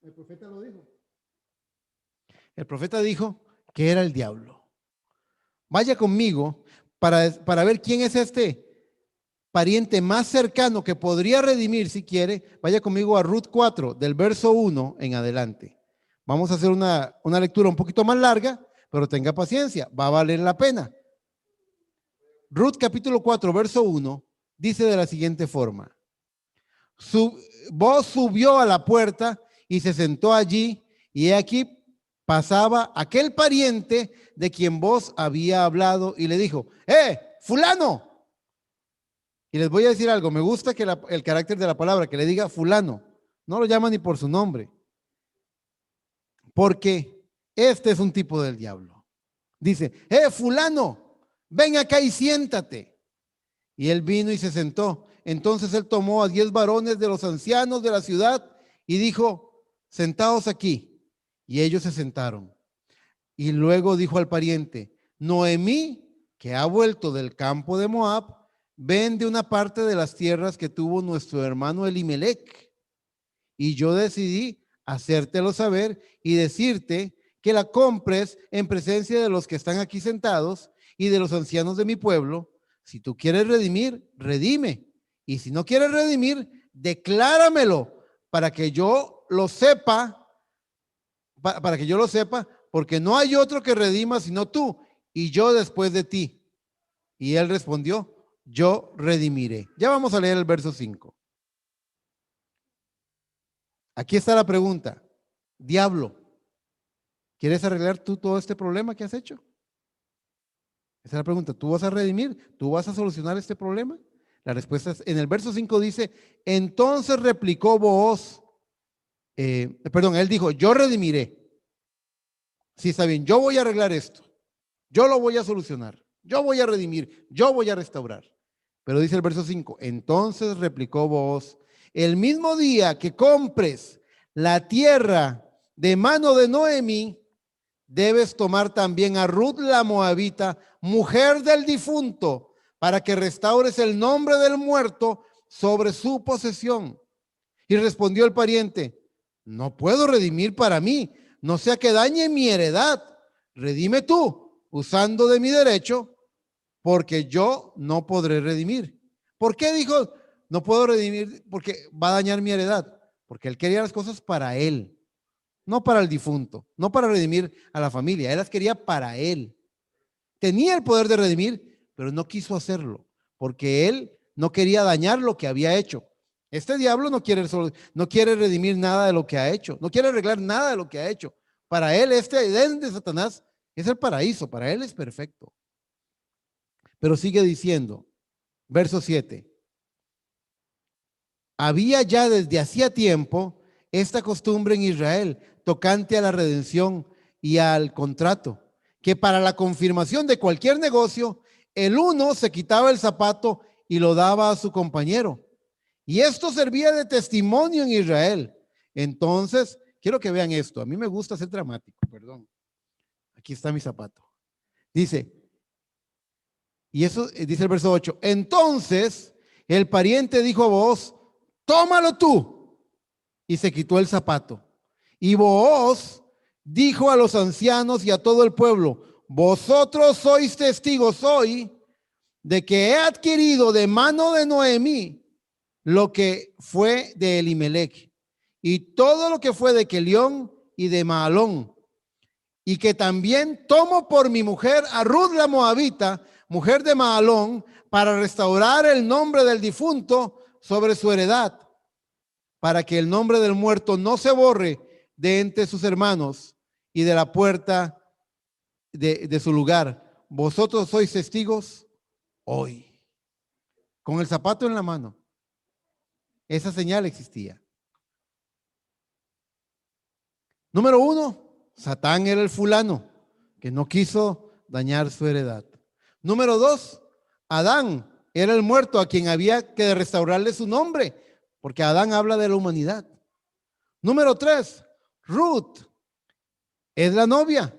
El profeta lo dijo. El profeta dijo que era el diablo. Vaya conmigo para ver quién es este pariente más cercano que podría redimir si quiere. Vaya conmigo a Ruth 4, del verso 1 en adelante. Vamos a hacer una lectura un poquito más larga, pero tenga paciencia, va a valer la pena. Ruth capítulo 4, verso 1, dice de la siguiente forma. Booz subió a la puerta y se sentó allí, y aquí pasaba aquel pariente de quien Booz había hablado y le dijo, fulano. Y les voy a decir algo, me gusta que el carácter de la palabra, que le diga fulano, no lo llama ni por su nombre. porque este es un tipo del diablo. Dice, fulano, ven acá y siéntate. Y él vino y se sentó. Entonces él tomó a 10 varones de los ancianos de la ciudad y dijo, sentaos aquí. Y ellos se sentaron. Y luego dijo al pariente, Noemí, que ha vuelto del campo de Moab, vende una parte de las tierras que tuvo nuestro hermano Elimelec. Y yo decidí hacértelo saber y decirte que la compres en presencia de los que están aquí sentados y de los ancianos de mi pueblo. Si tú quieres redimir, redime. Y si no quieres redimir, decláramelo para que yo lo sepa, porque no hay otro que redima sino tú y yo después de ti. Y él respondió, yo redimiré. Ya vamos a leer el verso 5. Aquí está la pregunta. Diablo, ¿quieres arreglar tú todo este problema que has hecho? Esa es la pregunta. ¿Tú vas a redimir? ¿Tú vas a solucionar este problema? La respuesta es, en el verso 5 dice, entonces replicó Booz, él dijo, yo redimiré. Sí, está bien, yo voy a arreglar esto. Yo lo voy a solucionar. Yo voy a redimir. Yo voy a restaurar. Pero dice el verso 5, entonces replicó Booz, el mismo día que compres la tierra de mano de Noemí, debes tomar también a Ruth la moabita, mujer del difunto, para que restaures el nombre del muerto sobre su posesión. Y respondió el pariente, no puedo redimir para mí, no sea que dañe mi heredad. Redime tú, usando de mi derecho, porque yo no podré redimir. ¿Por qué dijo, no puedo redimir porque va a dañar mi heredad? Porque él quería las cosas para él, no para el difunto, no para redimir a la familia. Él las quería para él. Tenía el poder de redimir, pero no quiso hacerlo, porque él no quería dañar lo que había hecho. Este diablo no quiere redimir nada de lo que ha hecho, no quiere arreglar nada de lo que ha hecho. Para él, este Edén de Satanás es el paraíso, para él es perfecto. Pero sigue diciendo, verso 7. Había ya desde hacía tiempo esta costumbre en Israel, tocante a la redención y al contrato, que para la confirmación de cualquier negocio, el uno se quitaba el zapato y lo daba a su compañero. Y esto servía de testimonio en Israel. Entonces, quiero que vean esto. A mí me gusta ser dramático, perdón. Aquí está mi zapato. Dice, y eso dice el verso 8. Entonces, el pariente dijo a Booz, tómalo tú. Y se quitó el zapato. Y Booz dijo a los ancianos y a todo el pueblo, vosotros sois testigos hoy de que he adquirido de mano de Noemí lo que fue de Elimelec y todo lo que fue de Kelión y de Mahalón, y que también tomo por mi mujer a Ruth la moabita, mujer de Mahalón, para restaurar el nombre del difunto sobre su heredad, para que el nombre del muerto no se borre de entre sus hermanos y de la puerta de su lugar. Vosotros sois testigos hoy. Con el zapato en la mano. Esa señal existía. Número 1, Satán era el fulano que no quiso dañar su heredad. Número 2, Adán era el muerto a quien había que restaurarle su nombre, porque Adán habla de la humanidad. Número 3, Ruth es la novia,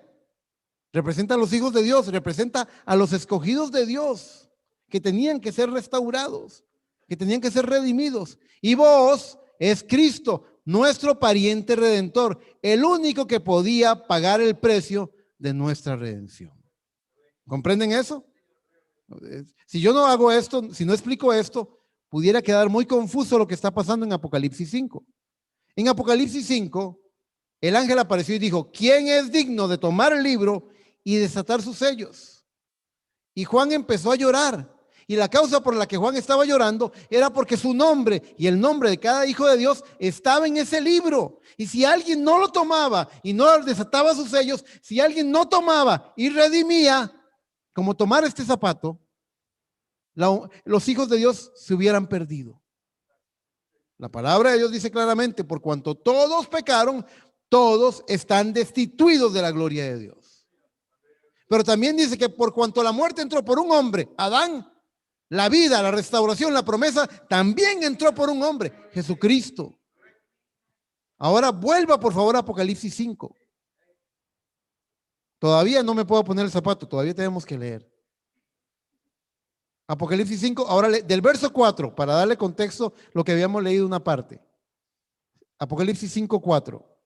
representa a los hijos de Dios, representa a los escogidos de Dios que tenían que ser restaurados, que tenían que ser redimidos. Y Booz es Cristo, nuestro pariente redentor, el único que podía pagar el precio de nuestra redención. ¿Comprenden eso? Si yo no hago esto, si no explico esto, pudiera quedar muy confuso lo que está pasando en Apocalipsis 5. En Apocalipsis 5, el ángel apareció y dijo, ¿quién es digno de tomar el libro y desatar sus sellos? Y Juan empezó a llorar. Y la causa por la que Juan estaba llorando era porque su nombre y el nombre de cada hijo de Dios estaba en ese libro. Y si alguien no lo tomaba y no desataba sus sellos, si alguien no tomaba y redimía, como tomar este zapato, los hijos de Dios se hubieran perdido. La palabra de Dios dice claramente, por cuanto todos pecaron, todos están destituidos de la gloria de Dios. Pero también dice que por cuanto la muerte entró por un hombre, Adán, la vida, la restauración, la promesa, también entró por un hombre, Jesucristo. Ahora vuelva por favor a Apocalipsis 5. Todavía no me puedo poner el zapato, todavía tenemos que leer. Apocalipsis 5, ahora del verso 4, para darle contexto lo que habíamos leído una parte. Apocalipsis 5, 4.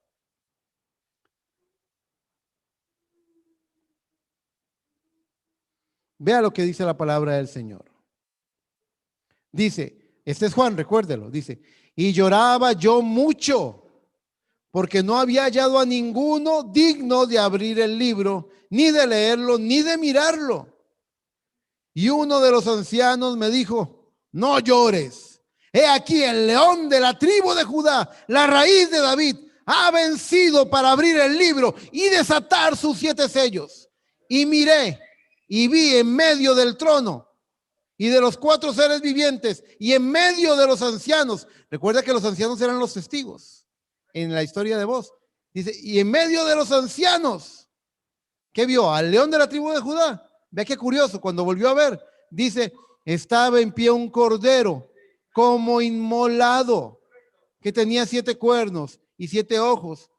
Vea lo que dice la palabra del Señor. Dice, este es Juan, recuérdelo, dice, y lloraba yo mucho, porque no había hallado a ninguno digno de abrir el libro, ni de leerlo, ni de mirarlo. Y uno de los ancianos me dijo, no llores. He aquí el león de la tribu de Judá, la raíz de David, ha vencido para abrir el libro y desatar sus 7 sellos. Y miré y vi en medio del trono y de los 4 seres vivientes y en medio de los ancianos. Recuerda que los ancianos eran los testigos en la historia de vos. Dice, y en medio de los ancianos, ¿qué vio? Al león de la tribu de Judá. Ve qué curioso, cuando volvió a ver, dice, estaba en pie un cordero como inmolado, que tenía 7 cuernos y 7 ojos,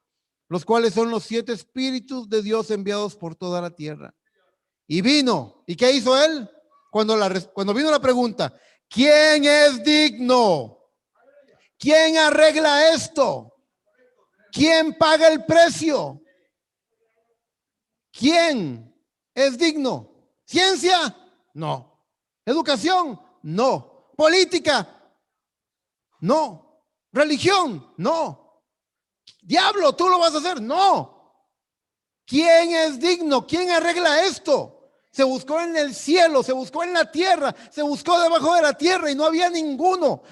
los cuales son los 7 espíritus de Dios enviados por toda la tierra. Y vino, ¿y qué hizo él? Cuando vino la pregunta, ¿quién es digno? ¿Quién arregla esto? ¿Quién paga el precio? ¿Quién es digno? ¿Ciencia? No. ¿Educación? No. ¿Política? No. ¿Religión? No. ¿Diablo, tú lo vas a hacer? No. ¿Quién es digno? ¿Quién arregla esto? Se buscó en el cielo, se buscó en la tierra, se buscó debajo de la tierra y no había ninguno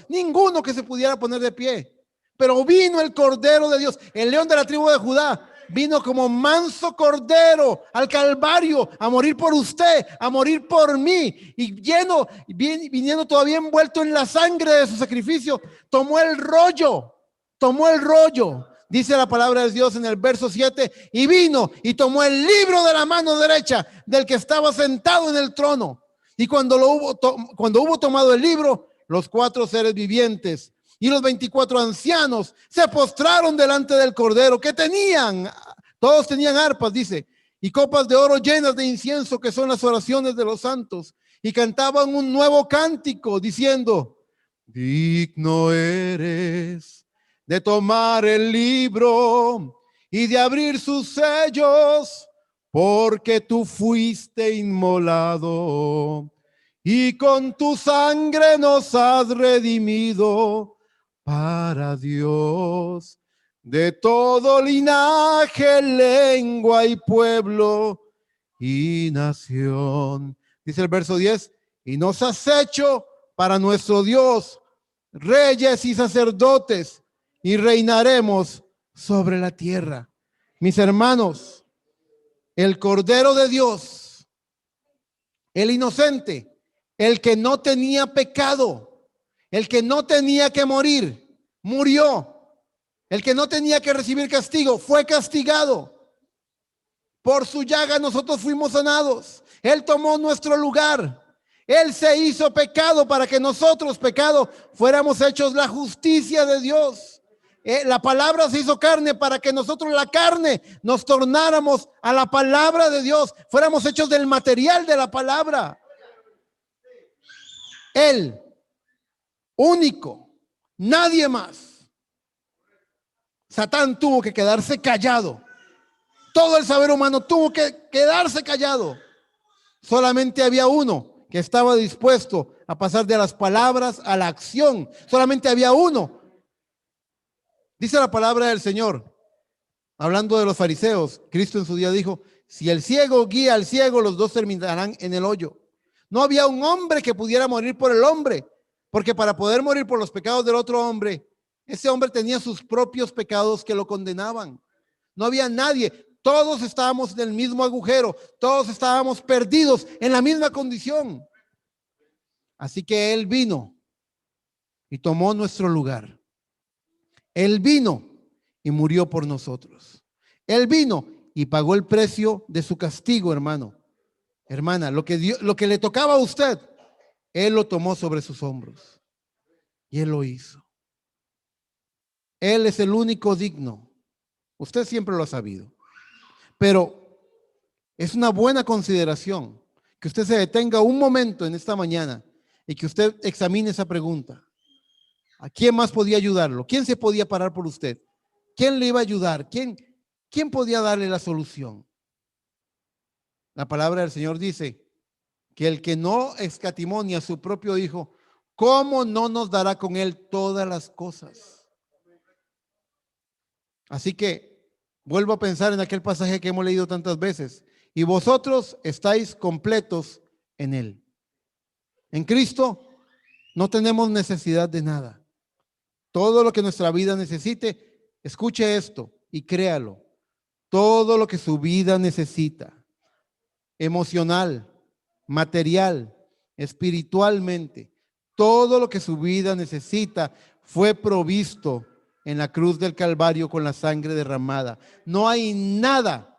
que se pudiera poner de pie. Pero vino el Cordero de Dios, el león de la tribu de Judá, vino como manso cordero al Calvario a morir por usted, a morir por mí, y viniendo todavía envuelto en la sangre de su sacrificio, tomó el rollo, dice la palabra de Dios en el verso 7, y vino y tomó el libro de la mano derecha del que estaba sentado en el trono. Y cuando hubo tomado el libro, los 4 seres vivientes y los 24 ancianos se postraron delante del Cordero, que todos tenían arpas, dice, y copas de oro llenas de incienso, que son las oraciones de los santos, y cantaban un nuevo cántico diciendo, digno eres de tomar el libro y de abrir sus sellos, porque tú fuiste inmolado y con tu sangre nos has redimido para Dios de todo linaje, lengua y pueblo y nación. Dice el verso 10, y nos has hecho para nuestro Dios reyes y sacerdotes, y reinaremos sobre la tierra. Mis hermanos, el Cordero de Dios, el inocente, el que no tenía pecado, el que no tenía que morir, murió. El que no tenía que recibir castigo, fue castigado. Por su llaga nosotros fuimos sanados. Él tomó nuestro lugar. Él se hizo pecado para que nosotros, pecado, fuéramos hechos la justicia de Dios. La palabra se hizo carne para que nosotros, la carne, nos tornáramos a la palabra de Dios. Fuéramos hechos del material de la palabra. Él, único, nadie más. Satán tuvo que quedarse callado. Todo el saber humano tuvo que quedarse callado. Solamente había uno que estaba dispuesto a pasar de las palabras a la acción. Solamente había uno. Dice la palabra del Señor, hablando de los fariseos, Cristo en su día dijo, si el ciego guía al ciego, los dos terminarán en el hoyo. No había un hombre que pudiera morir por el hombre, porque para poder morir por los pecados del otro hombre, ese hombre tenía sus propios pecados que lo condenaban. No había nadie. Todos estábamos en el mismo agujero. Todos estábamos perdidos en la misma condición. Así que Él vino y tomó nuestro lugar. Él vino y murió por nosotros. Él vino y pagó el precio de su castigo, hermano. Hermana, lo que le tocaba a usted, Él lo tomó sobre sus hombros y Él lo hizo. Él es el único digno. Usted siempre lo ha sabido. Pero es una buena consideración que usted se detenga un momento en esta mañana y que usted examine esa pregunta. ¿A quién más podía ayudarlo? ¿Quién se podía parar por usted? ¿Quién le iba a ayudar? ¿Quién podía darle la solución? La palabra del Señor dice que el que no escatimó ni a su propio Hijo, ¿cómo no nos dará con Él todas las cosas? Así que vuelvo a pensar en aquel pasaje que hemos leído tantas veces. Y vosotros estáis completos en Él. En Cristo no tenemos necesidad de nada. Todo lo que nuestra vida necesite, escuche esto y créalo. Todo lo que su vida necesita, emocional, material, espiritualmente, todo lo que su vida necesita fue provisto en la cruz del Calvario con la sangre derramada. No hay nada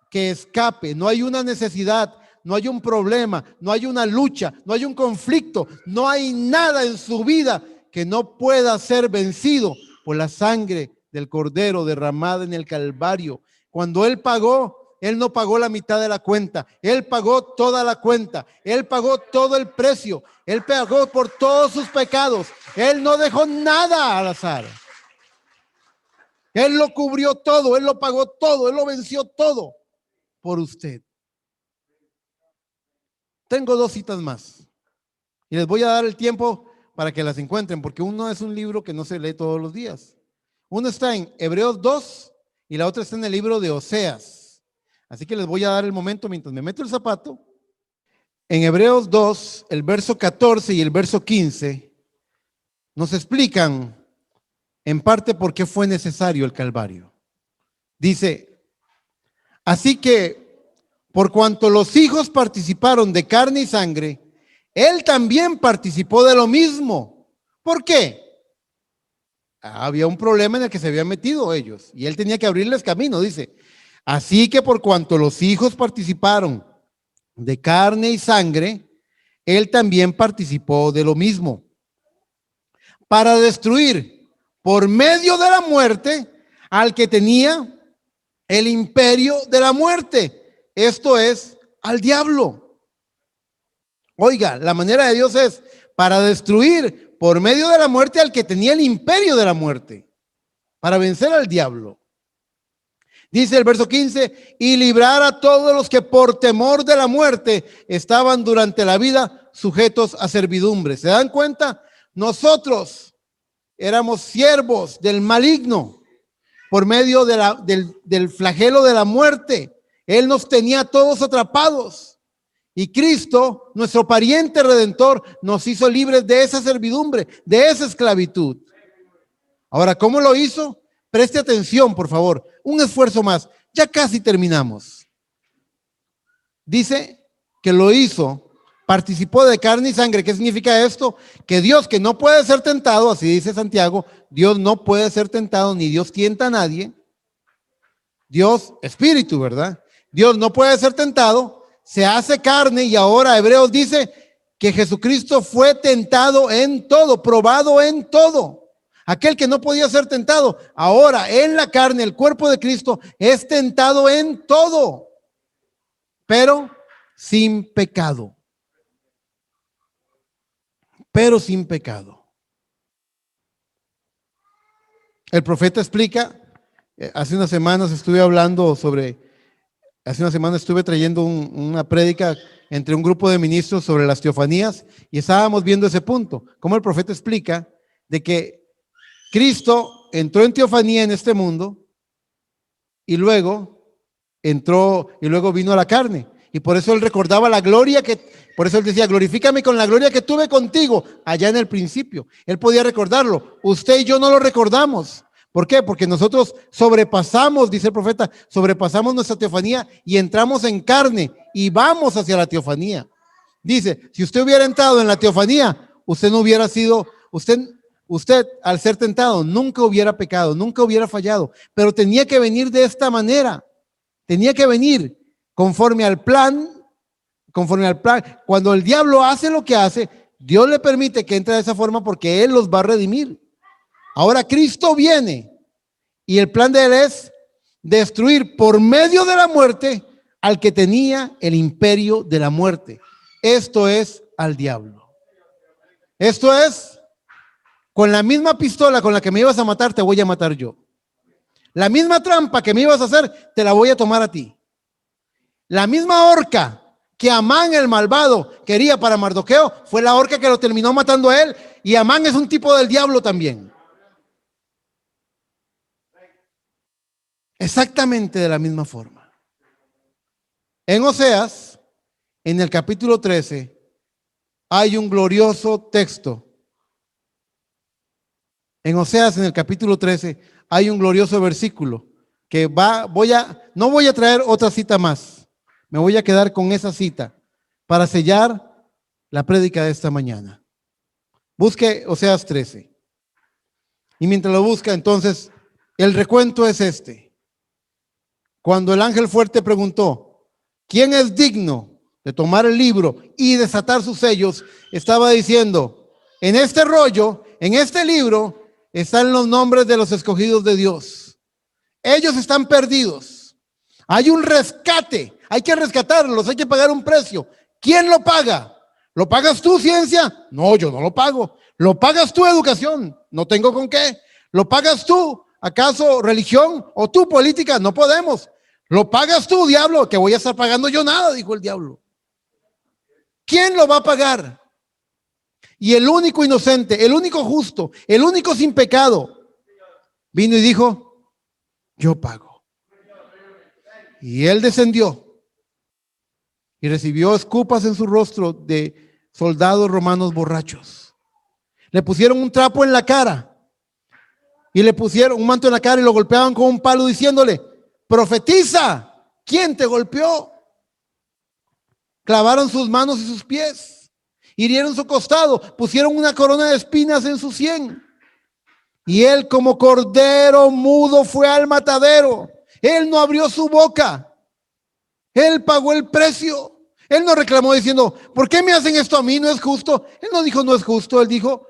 que escape, no hay una necesidad, no hay un problema, no hay una lucha, no hay un conflicto, no hay nada en su vida que no pueda ser vencido por la sangre del Cordero derramada en el Calvario. Cuando Él pagó, Él no pagó la mitad de la cuenta, Él pagó toda la cuenta, Él pagó todo el precio, Él pagó por todos sus pecados, Él no dejó nada al azar. Él lo cubrió todo, Él lo pagó todo, Él lo venció todo por usted. Tengo 2 citas más y les voy a dar el tiempo para que las encuentren, porque uno es un libro que no se lee todos los días. Uno está en Hebreos 2 y la otra está en el libro de Oseas. Así que les voy a dar el momento mientras me meto el zapato. En Hebreos 2, el verso 14 y el verso 15 nos explican en parte por qué fue necesario el Calvario. Dice, así que por cuanto los hijos participaron de carne y sangre, Él también participó de lo mismo. ¿Por qué? Había un problema en el que se habían metido ellos y Él tenía que abrirles camino, dice. Así que por cuanto los hijos participaron de carne y sangre, Él también participó de lo mismo, para destruir por medio de la muerte al que tenía el imperio de la muerte. Esto es al diablo. Oiga, la manera de Dios es para destruir por medio de la muerte al que tenía el imperio de la muerte, para vencer al diablo. Dice el verso 15, y librar a todos los que por temor de la muerte estaban durante la vida sujetos a servidumbre. ¿Se dan cuenta? Nosotros éramos siervos del maligno por medio del flagelo de la muerte. Él nos tenía todos atrapados y Cristo, nuestro pariente redentor, nos hizo libres de esa servidumbre, de esa esclavitud. Ahora, ¿cómo lo hizo? Preste atención, por favor. Un esfuerzo más. Ya casi terminamos. Dice que lo hizo, participó de carne y sangre. ¿Qué significa esto? Que Dios, que no puede ser tentado, así dice Santiago, Dios no puede ser tentado, ni Dios tienta a nadie. Dios, espíritu, ¿verdad? Dios no puede ser tentado, se hace carne y ahora Hebreos dice que Jesucristo fue tentado en todo, probado en todo. Aquel que no podía ser tentado, ahora en la carne, el cuerpo de Cristo es tentado en todo, pero sin pecado. Pero sin pecado. El profeta explica, hace unas semanas estuve trayendo una prédica entre un grupo de ministros sobre las teofanías y estábamos viendo ese punto, cómo el profeta explica de que Cristo entró en teofanía en este mundo y luego vino a la carne. Y por eso él recordaba la gloria por eso él decía, glorifícame con la gloria que tuve contigo allá en el principio. Él podía recordarlo. Usted y yo no lo recordamos. ¿Por qué? Porque nosotros sobrepasamos, dice el profeta, sobrepasamos nuestra teofanía y entramos en carne y vamos hacia la teofanía. Dice, si usted hubiera entrado en la teofanía, usted usted al ser tentado nunca hubiera pecado, nunca hubiera fallado, pero tenía que venir de esta manera, tenía que venir conforme al plan, conforme al plan. Cuando el diablo hace lo que hace, Dios le permite que entre de esa forma porque Él los va a redimir. Ahora Cristo viene y el plan de Él es destruir por medio de la muerte al que tenía el imperio de la muerte. Esto es al diablo. Esto es, con la misma pistola con la que me ibas a matar, te voy a matar yo. La misma trampa que me ibas a hacer, te la voy a tomar a ti. La misma horca que Amán el malvado quería para Mardoqueo, fue la horca que lo terminó matando a él. Y Amán es un tipo del diablo también. Exactamente de la misma forma. En Oseas, en el capítulo 13, hay un glorioso texto. En Oseas, en el capítulo 13, hay un glorioso versículo que no voy a traer otra cita más. Me voy a quedar con esa cita para sellar la prédica de esta mañana. Busque Oseas 13. Y mientras lo busca, entonces, el recuento es este. Cuando el ángel fuerte preguntó, ¿quién es digno de tomar el libro y desatar sus sellos? Estaba diciendo, en este rollo, en este libro, están los nombres de los escogidos de Dios. Ellos están perdidos. Hay un rescate. Hay que rescatarlos, hay que pagar un precio. ¿Quién lo paga? ¿Lo pagas tú, ciencia? No, yo no lo pago. ¿Lo pagas tú, educación? No tengo con qué. ¿Lo pagas tú, acaso, religión? ¿O tú, política? No podemos. ¿Lo pagas tú, diablo? Que voy a estar pagando yo nada, dijo el diablo. ¿Quién lo va a pagar? Y el único inocente, el único justo, el único sin pecado, vino y dijo, yo pago. Y él descendió y recibió escupas en su rostro de soldados romanos borrachos. Le pusieron un trapo en la cara y le pusieron un manto en la cara y lo golpeaban con un palo diciéndole, profetiza, ¿quién te golpeó? Clavaron sus manos y sus pies, hirieron su costado, pusieron una corona de espinas en su sien. Y él como cordero mudo fue al matadero. Él no abrió su boca. Él pagó el precio. Él no reclamó diciendo, ¿por qué me hacen esto a mí? No es justo. Él no dijo, no es justo. Él dijo,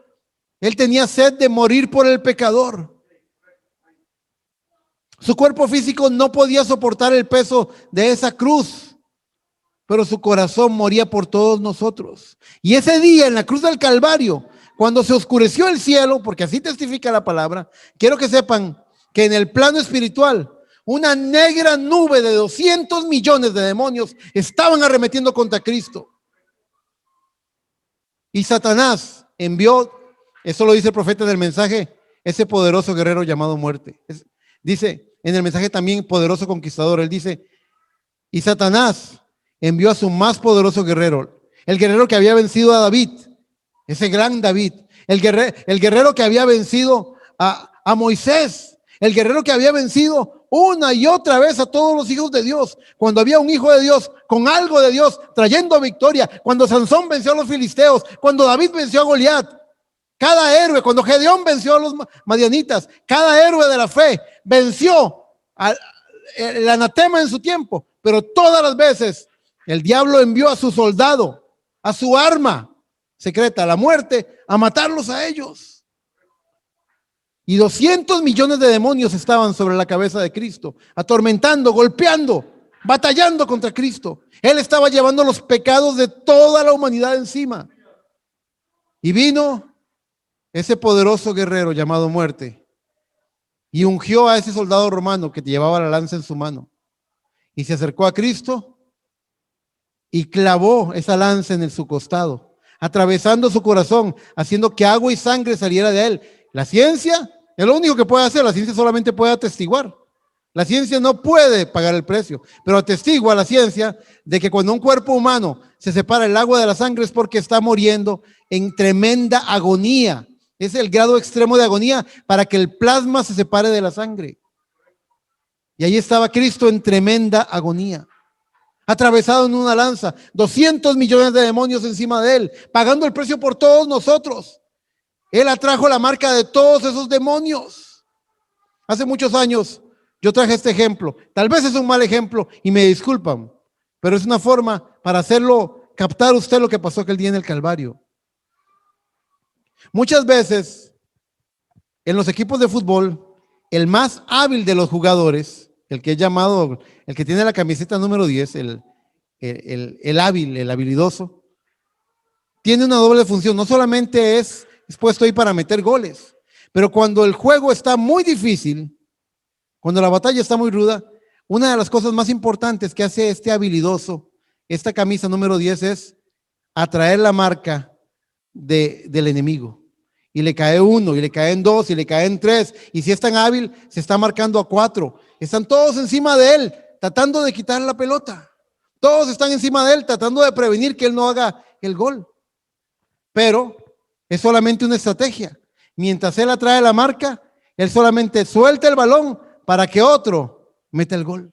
él tenía sed de morir por el pecador. Su cuerpo físico no podía soportar el peso de esa cruz, pero su corazón moría por todos nosotros. Y ese día en la cruz del Calvario, cuando se oscureció el cielo, porque así testifica la palabra, quiero que sepan que en el plano espiritual, una negra nube de 200 millones de demonios estaban arremetiendo contra Cristo. Y Satanás envió, eso lo dice el profeta en el mensaje, ese poderoso guerrero llamado muerte. Dice en el mensaje también poderoso conquistador, él dice, y Satanás envió a su más poderoso guerrero, el guerrero que había vencido a David, ese gran David, el guerrero que había vencido a Moisés, el guerrero que había vencido una y otra vez a todos los hijos de Dios, cuando había un hijo de Dios con algo de Dios trayendo victoria, cuando Sansón venció a los filisteos, cuando David venció a Goliat, cada héroe, cuando Gedeón venció a los madianitas, cada héroe de la fe venció el anatema en su tiempo, pero todas las veces el diablo envió a su soldado, a su arma secreta, la muerte, a matarlos a ellos. Y 200 millones de demonios estaban sobre la cabeza de Cristo, atormentando, golpeando, batallando contra Cristo. Él estaba llevando los pecados de toda la humanidad encima. Y vino ese poderoso guerrero llamado muerte y ungió a ese soldado romano que llevaba la lanza en su mano. Y se acercó a Cristo y clavó esa lanza en su costado, atravesando su corazón, haciendo que agua y sangre saliera de él. La ciencia es lo único que puede hacer. La ciencia solamente puede atestiguar. La ciencia no puede pagar el precio, pero atestigua la ciencia de que cuando un cuerpo humano se separa el agua de la sangre es porque está muriendo en tremenda agonía. Es el grado extremo de agonía para que el plasma se separe de la sangre. Y ahí estaba Cristo en tremenda agonía, atravesado en una lanza, 200 millones de demonios encima de él, pagando el precio por todos nosotros. Él atrajo la marca de todos esos demonios. Hace muchos años yo traje este ejemplo. Tal vez es un mal ejemplo y me disculpan, pero es una forma para hacerlo captar usted lo que pasó aquel día en el Calvario. Muchas veces en los equipos de fútbol, el más hábil de los jugadores, el que es llamado, el que tiene la camiseta número 10, el hábil, el habilidoso, tiene una doble función. No solamente es puesto ahí para meter goles, pero cuando el juego está muy difícil, cuando la batalla está muy ruda, una de las cosas más importantes que hace este habilidoso, esta camisa número 10, es atraer la marca del enemigo. Y le cae 1, y le caen 2, y le caen 3, y si es tan hábil, se está marcando a 4. Están todos encima de él, tratando de quitar la pelota. Todos están encima de él, tratando de prevenir que él no haga el gol. Pero es solamente una estrategia. Mientras él atrae la marca, él solamente suelta el balón para que otro meta el gol.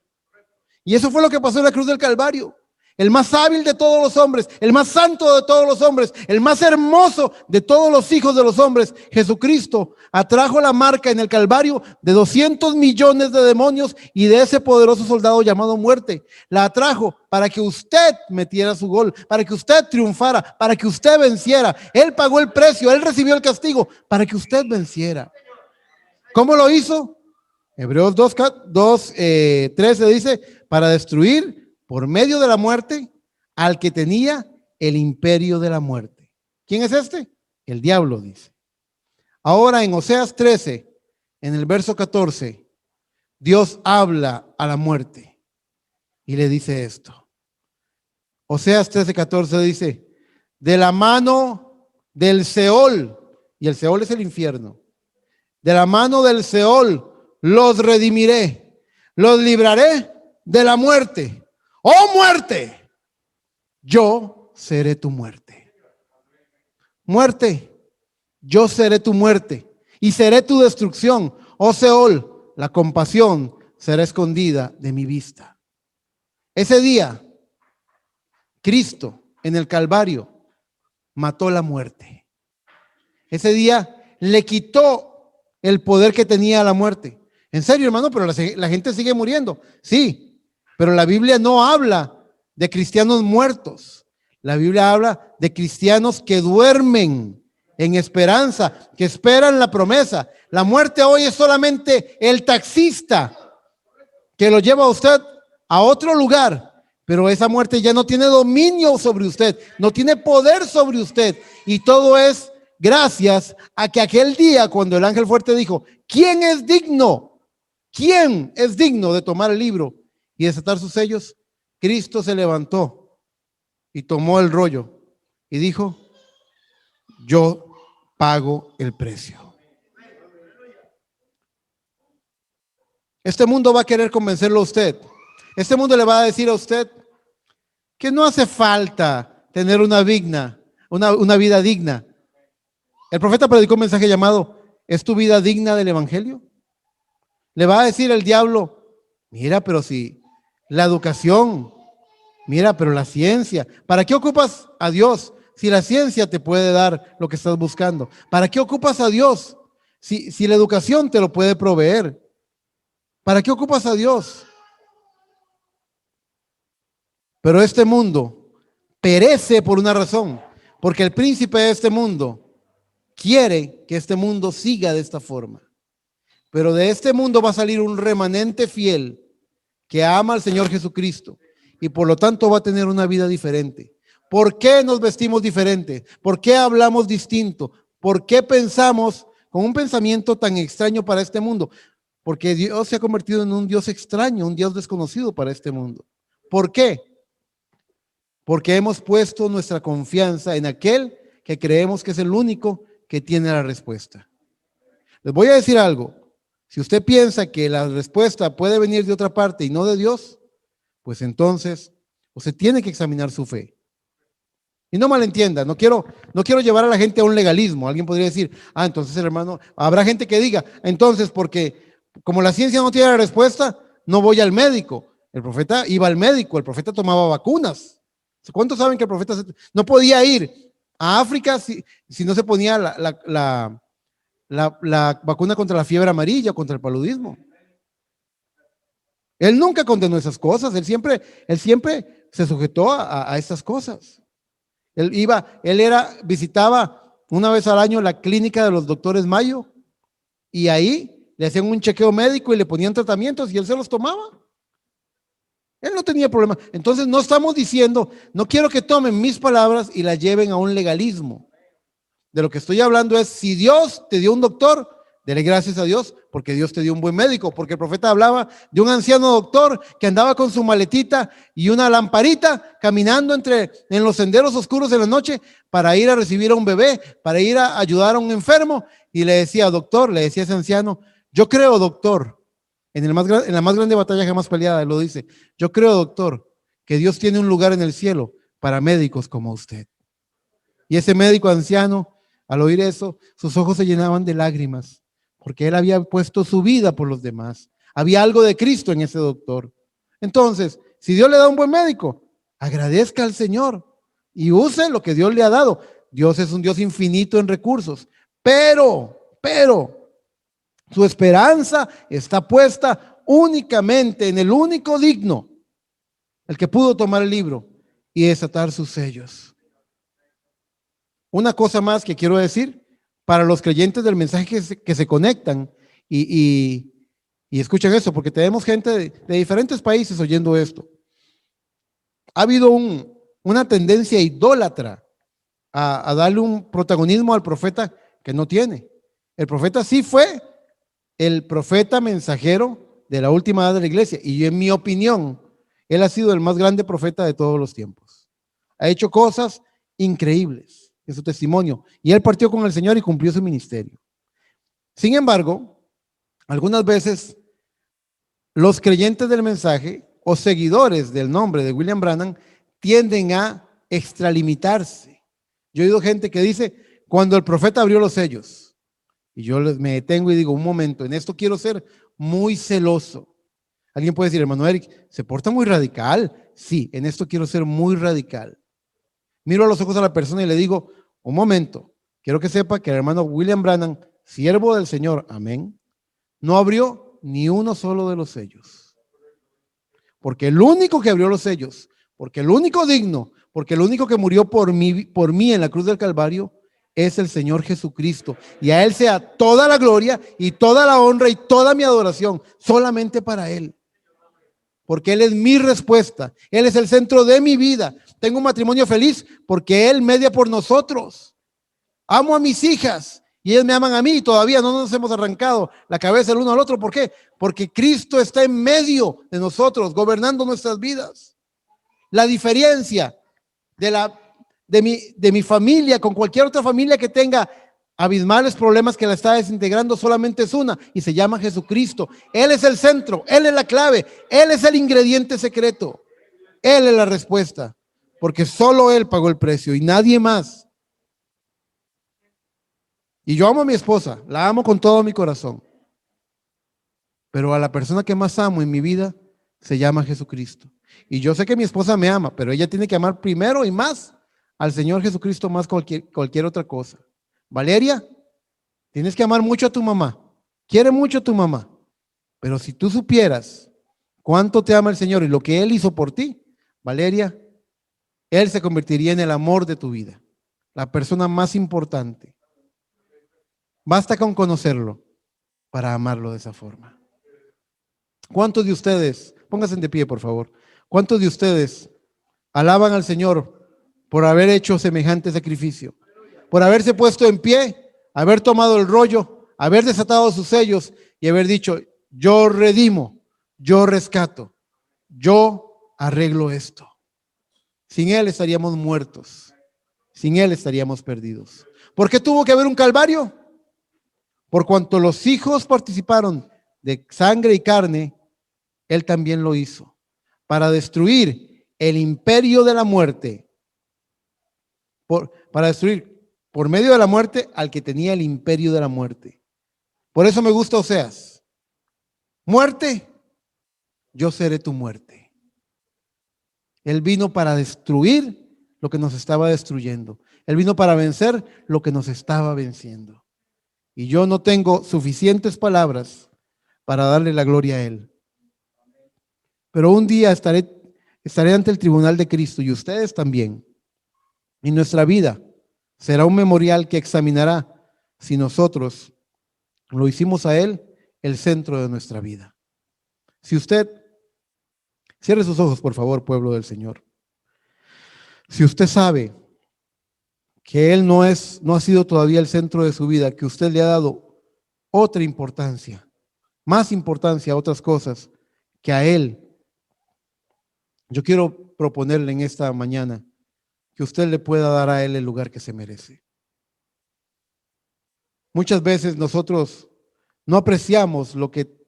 Y eso fue lo que pasó en la cruz del Calvario. El más hábil de todos los hombres, el más santo de todos los hombres, el más hermoso de todos los hijos de los hombres, Jesucristo, atrajo la marca en el Calvario de 200 millones de demonios y de ese poderoso soldado llamado muerte. La atrajo para que usted metiera su gol, para que usted triunfara, para que usted venciera. Él pagó el precio, él recibió el castigo para que usted venciera. ¿Cómo lo hizo? Hebreos 2:13 dice, para destruir por medio de la muerte al que tenía el imperio de la muerte. ¿Quién es este? El diablo, dice. Ahora en Oseas 13, en el verso 14, Dios habla a la muerte y le dice esto. Oseas 13:14 dice, de la mano del Seol, y el Seol es el infierno, de la mano del Seol los redimiré, los libraré de la muerte. ¡Oh muerte! Yo seré tu muerte. Muerte, yo seré tu muerte y seré tu destrucción. Oh Seol, la compasión será escondida de mi vista. Ese día, Cristo en el Calvario mató la muerte. Ese día le quitó el poder que tenía la muerte. En serio, hermano, pero la gente sigue muriendo. Sí. Pero la Biblia no habla de cristianos muertos. La Biblia habla de cristianos que duermen en esperanza, que esperan la promesa. La muerte hoy es solamente el taxista que lo lleva a usted a otro lugar, pero esa muerte ya no tiene dominio sobre usted, no tiene poder sobre usted. Y todo es gracias a que aquel día cuando el ángel fuerte dijo, ¿quién es digno? ¿Quién es digno de tomar el libro y desatar sus sellos? Cristo se levantó y tomó el rollo y dijo, yo pago el precio. Este mundo va a querer convencerlo a usted. Este mundo le va a decir a usted que no hace falta tener una vida digna. El profeta predicó un mensaje llamado, ¿es tu vida digna del evangelio? Le va a decir el diablo, mira, pero si la educación, mira, pero la ciencia, ¿para qué ocupas a Dios si la ciencia te puede dar lo que estás buscando? ¿Para qué ocupas a Dios si la educación te lo puede proveer? ¿Para qué ocupas a Dios? Pero este mundo perece por una razón, porque el príncipe de este mundo quiere que este mundo siga de esta forma. Pero de este mundo va a salir un remanente fiel que ama al Señor Jesucristo y por lo tanto va a tener una vida diferente. ¿Por qué nos vestimos diferente? ¿Por qué hablamos distinto? ¿Por qué pensamos con un pensamiento tan extraño para este mundo? Porque Dios se ha convertido en un Dios extraño, un Dios desconocido para este mundo. ¿Por qué? Porque hemos puesto nuestra confianza en aquel que creemos que es el único que tiene la respuesta. Les voy a decir algo. Si usted piensa que la respuesta puede venir de otra parte y no de Dios, pues entonces usted tiene que examinar su fe. Y no malentienda, no quiero llevar a la gente a un legalismo. Alguien podría decir, entonces el hermano, habrá gente que diga, entonces porque como la ciencia no tiene la respuesta, no voy al médico. El profeta iba al médico, el profeta tomaba vacunas. ¿Cuántos saben que el profeta no podía ir a África si no se ponía la vacuna contra la fiebre amarilla, contra el paludismo. Él nunca condenó esas cosas, él siempre se sujetó a estas cosas. Visitaba una vez al año la clínica de los doctores Mayo y ahí le hacían un chequeo médico y le ponían tratamientos y él se los tomaba. Él no tenía problema. Entonces no estamos diciendo, no quiero que tomen mis palabras y las lleven a un legalismo. De lo que estoy hablando es, si Dios te dio un doctor, dele gracias a Dios porque Dios te dio un buen médico, porque el profeta hablaba de un anciano doctor que andaba con su maletita y una lamparita caminando en los senderos oscuros de la noche para ir a recibir a un bebé, para ir a ayudar a un enfermo, y le decía, doctor, le decía ese anciano, yo creo, doctor, en la más grande batalla jamás peleada, lo dice, yo creo, doctor, que Dios tiene un lugar en el cielo para médicos como usted. Y ese médico anciano, al oír eso, sus ojos se llenaban de lágrimas, porque él había puesto su vida por los demás. Había algo de Cristo en ese doctor. Entonces, si Dios le da un buen médico, agradezca al Señor y use lo que Dios le ha dado. Dios es un Dios infinito en recursos, pero su esperanza está puesta únicamente en el único digno, el que pudo tomar el libro y desatar sus sellos. Una cosa más que quiero decir para los creyentes del mensaje que se conectan y escuchan eso, porque tenemos gente de diferentes países oyendo esto. Ha habido una tendencia idólatra a darle un protagonismo al profeta que no tiene. El profeta sí fue el profeta mensajero de la última edad de la iglesia, y en mi opinión, él ha sido el más grande profeta de todos los tiempos. Ha hecho cosas increíbles en su testimonio, y él partió con el Señor y cumplió su ministerio. Sin embargo, algunas veces los creyentes del mensaje o seguidores del nombre de William Branham tienden a extralimitarse. Yo he oído gente que dice, cuando el profeta abrió los sellos, y yo me detengo y digo, un momento, en esto quiero ser muy celoso. Alguien puede decir, hermano Eric, ¿se porta muy radical? Sí, en esto quiero ser muy radical. Miro a los ojos a la persona y le digo, un momento, quiero que sepa que el hermano William Branham, siervo del Señor, amén, no abrió ni uno solo de los sellos. Porque el único que abrió los sellos, porque el único digno, porque el único que murió por mí en la cruz del Calvario, es el Señor Jesucristo. Y a Él sea toda la gloria y toda la honra y toda mi adoración, solamente para Él. Porque Él es mi respuesta. Él es el centro de mi vida. Tengo un matrimonio feliz porque Él media por nosotros. Amo a mis hijas y ellas me aman a mí y todavía no nos hemos arrancado la cabeza el uno al otro. ¿Por qué? Porque Cristo está en medio de nosotros, gobernando nuestras vidas. La diferencia de mi familia con cualquier otra familia que tenga abismales problemas que la está desintegrando solamente es una, y se llama Jesucristo. Él es el centro, Él es la clave, Él es el ingrediente secreto, Él es la respuesta, porque solo Él pagó el precio y nadie más. Y yo amo a mi esposa, la amo con todo mi corazón, pero a la persona que más amo en mi vida se llama Jesucristo. Y yo sé que mi esposa me ama, pero ella tiene que amar primero y más al Señor Jesucristo más cualquier otra cosa. Valeria, tienes que amar mucho a tu mamá. Quiere mucho a tu mamá. Pero si tú supieras cuánto te ama el Señor y lo que Él hizo por ti, Valeria, Él se convertiría en el amor de tu vida, la persona más importante. Basta con conocerlo para amarlo de esa forma. ¿Cuántos de ustedes, pónganse de pie por favor, cuántos de ustedes alaban al Señor por haber hecho semejante sacrificio? Por haberse puesto en pie, haber tomado el rollo, haber desatado sus sellos y haber dicho, yo redimo, yo rescato, yo arreglo esto. Sin Él estaríamos muertos, sin Él estaríamos perdidos. ¿Por qué tuvo que haber un calvario? Por cuanto los hijos participaron de sangre y carne, Él también lo hizo, para destruir el imperio de la muerte, para destruir por medio de la muerte al que tenía el imperio de la muerte. Por eso me gusta Oseas. Muerte, yo seré tu muerte. Él vino para destruir lo que nos estaba destruyendo. Él vino para vencer lo que nos estaba venciendo. Y yo no tengo suficientes palabras para darle la gloria a Él. Pero un día estaré ante el tribunal de Cristo y ustedes también. Y nuestra vida será un memorial que examinará si nosotros lo hicimos a Él el centro de nuestra vida. Si usted, cierre sus ojos, por favor, pueblo del Señor. Si usted sabe que Él no ha sido todavía el centro de su vida, que usted le ha dado otra importancia, más importancia a otras cosas que a Él, yo quiero proponerle en esta mañana que usted le pueda dar a Él el lugar que se merece. Muchas veces nosotros no apreciamos lo que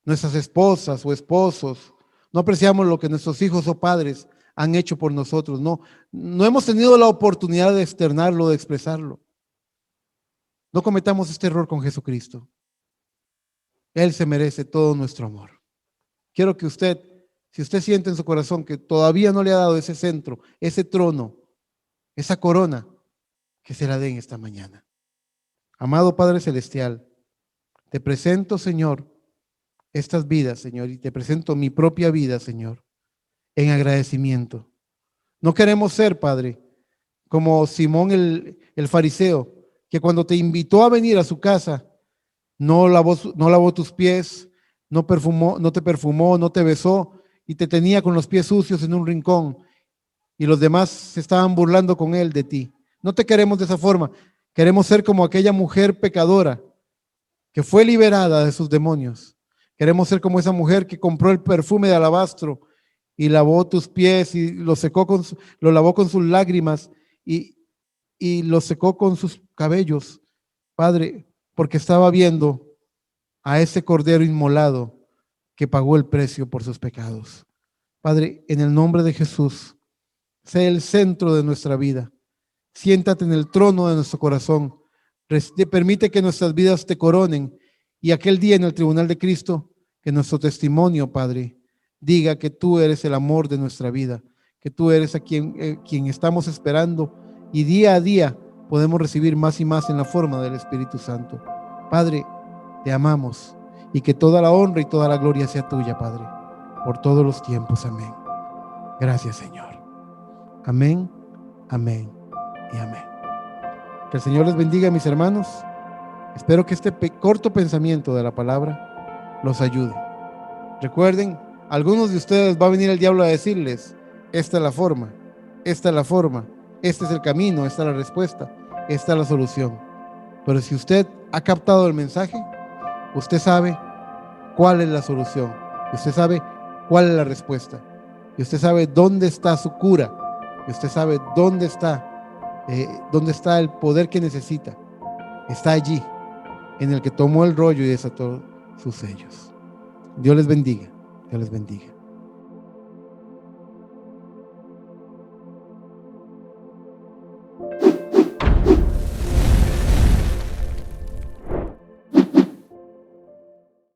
nuestras esposas o esposos, no apreciamos lo que nuestros hijos o padres han hecho por nosotros. No hemos tenido la oportunidad de externarlo, de expresarlo. No cometamos este error con Jesucristo. Él se merece todo nuestro amor. Quiero que usted, si usted siente en su corazón que todavía no le ha dado ese centro, ese trono, esa corona, que se la den esta mañana. Amado Padre Celestial, te presento, Señor, estas vidas, Señor, y te presento mi propia vida, Señor, en agradecimiento. No queremos ser, Padre, como Simón el fariseo, que cuando te invitó a venir a su casa, no lavó tus pies, no te perfumó, no te besó y te tenía con los pies sucios en un rincón y los demás se estaban burlando con él de ti. No te queremos de esa forma. Queremos ser como aquella mujer pecadora que fue liberada de sus demonios. Queremos ser como esa mujer que compró el perfume de alabastro y lavó tus pies y lo lavó con sus lágrimas y lo secó con sus cabellos, Padre, porque estaba viendo a ese cordero inmolado que pagó el precio por sus pecados. Padre, en el nombre de Jesús, sé el centro de nuestra vida. Siéntate en el trono de nuestro corazón. Permite que nuestras vidas te coronen y aquel día en el tribunal de Cristo, que nuestro testimonio, Padre, diga que tú eres el amor de nuestra vida, que tú eres a quien estamos esperando y día a día podemos recibir más y más en la forma del Espíritu Santo. Padre, te amamos y que toda la honra y toda la gloria sea tuya, Padre, por todos los tiempos. Amén. Gracias, Señor. Amén, amén y amén. Que el Señor les bendiga, mis hermanos. Espero que este corto pensamiento de la palabra los ayude. Recuerden, algunos de ustedes va a venir el diablo a decirles, esta es la forma, esta es la forma, este es el camino, esta es la respuesta, esta es la solución. Pero si usted ha captado el mensaje, usted sabe cuál es la solución, y usted sabe cuál es la respuesta, y usted sabe dónde está su cura, y usted sabe dónde está el poder que necesita. Está allí, en el que tomó el rollo y desató sus sellos. Dios les bendiga. Dios les bendiga.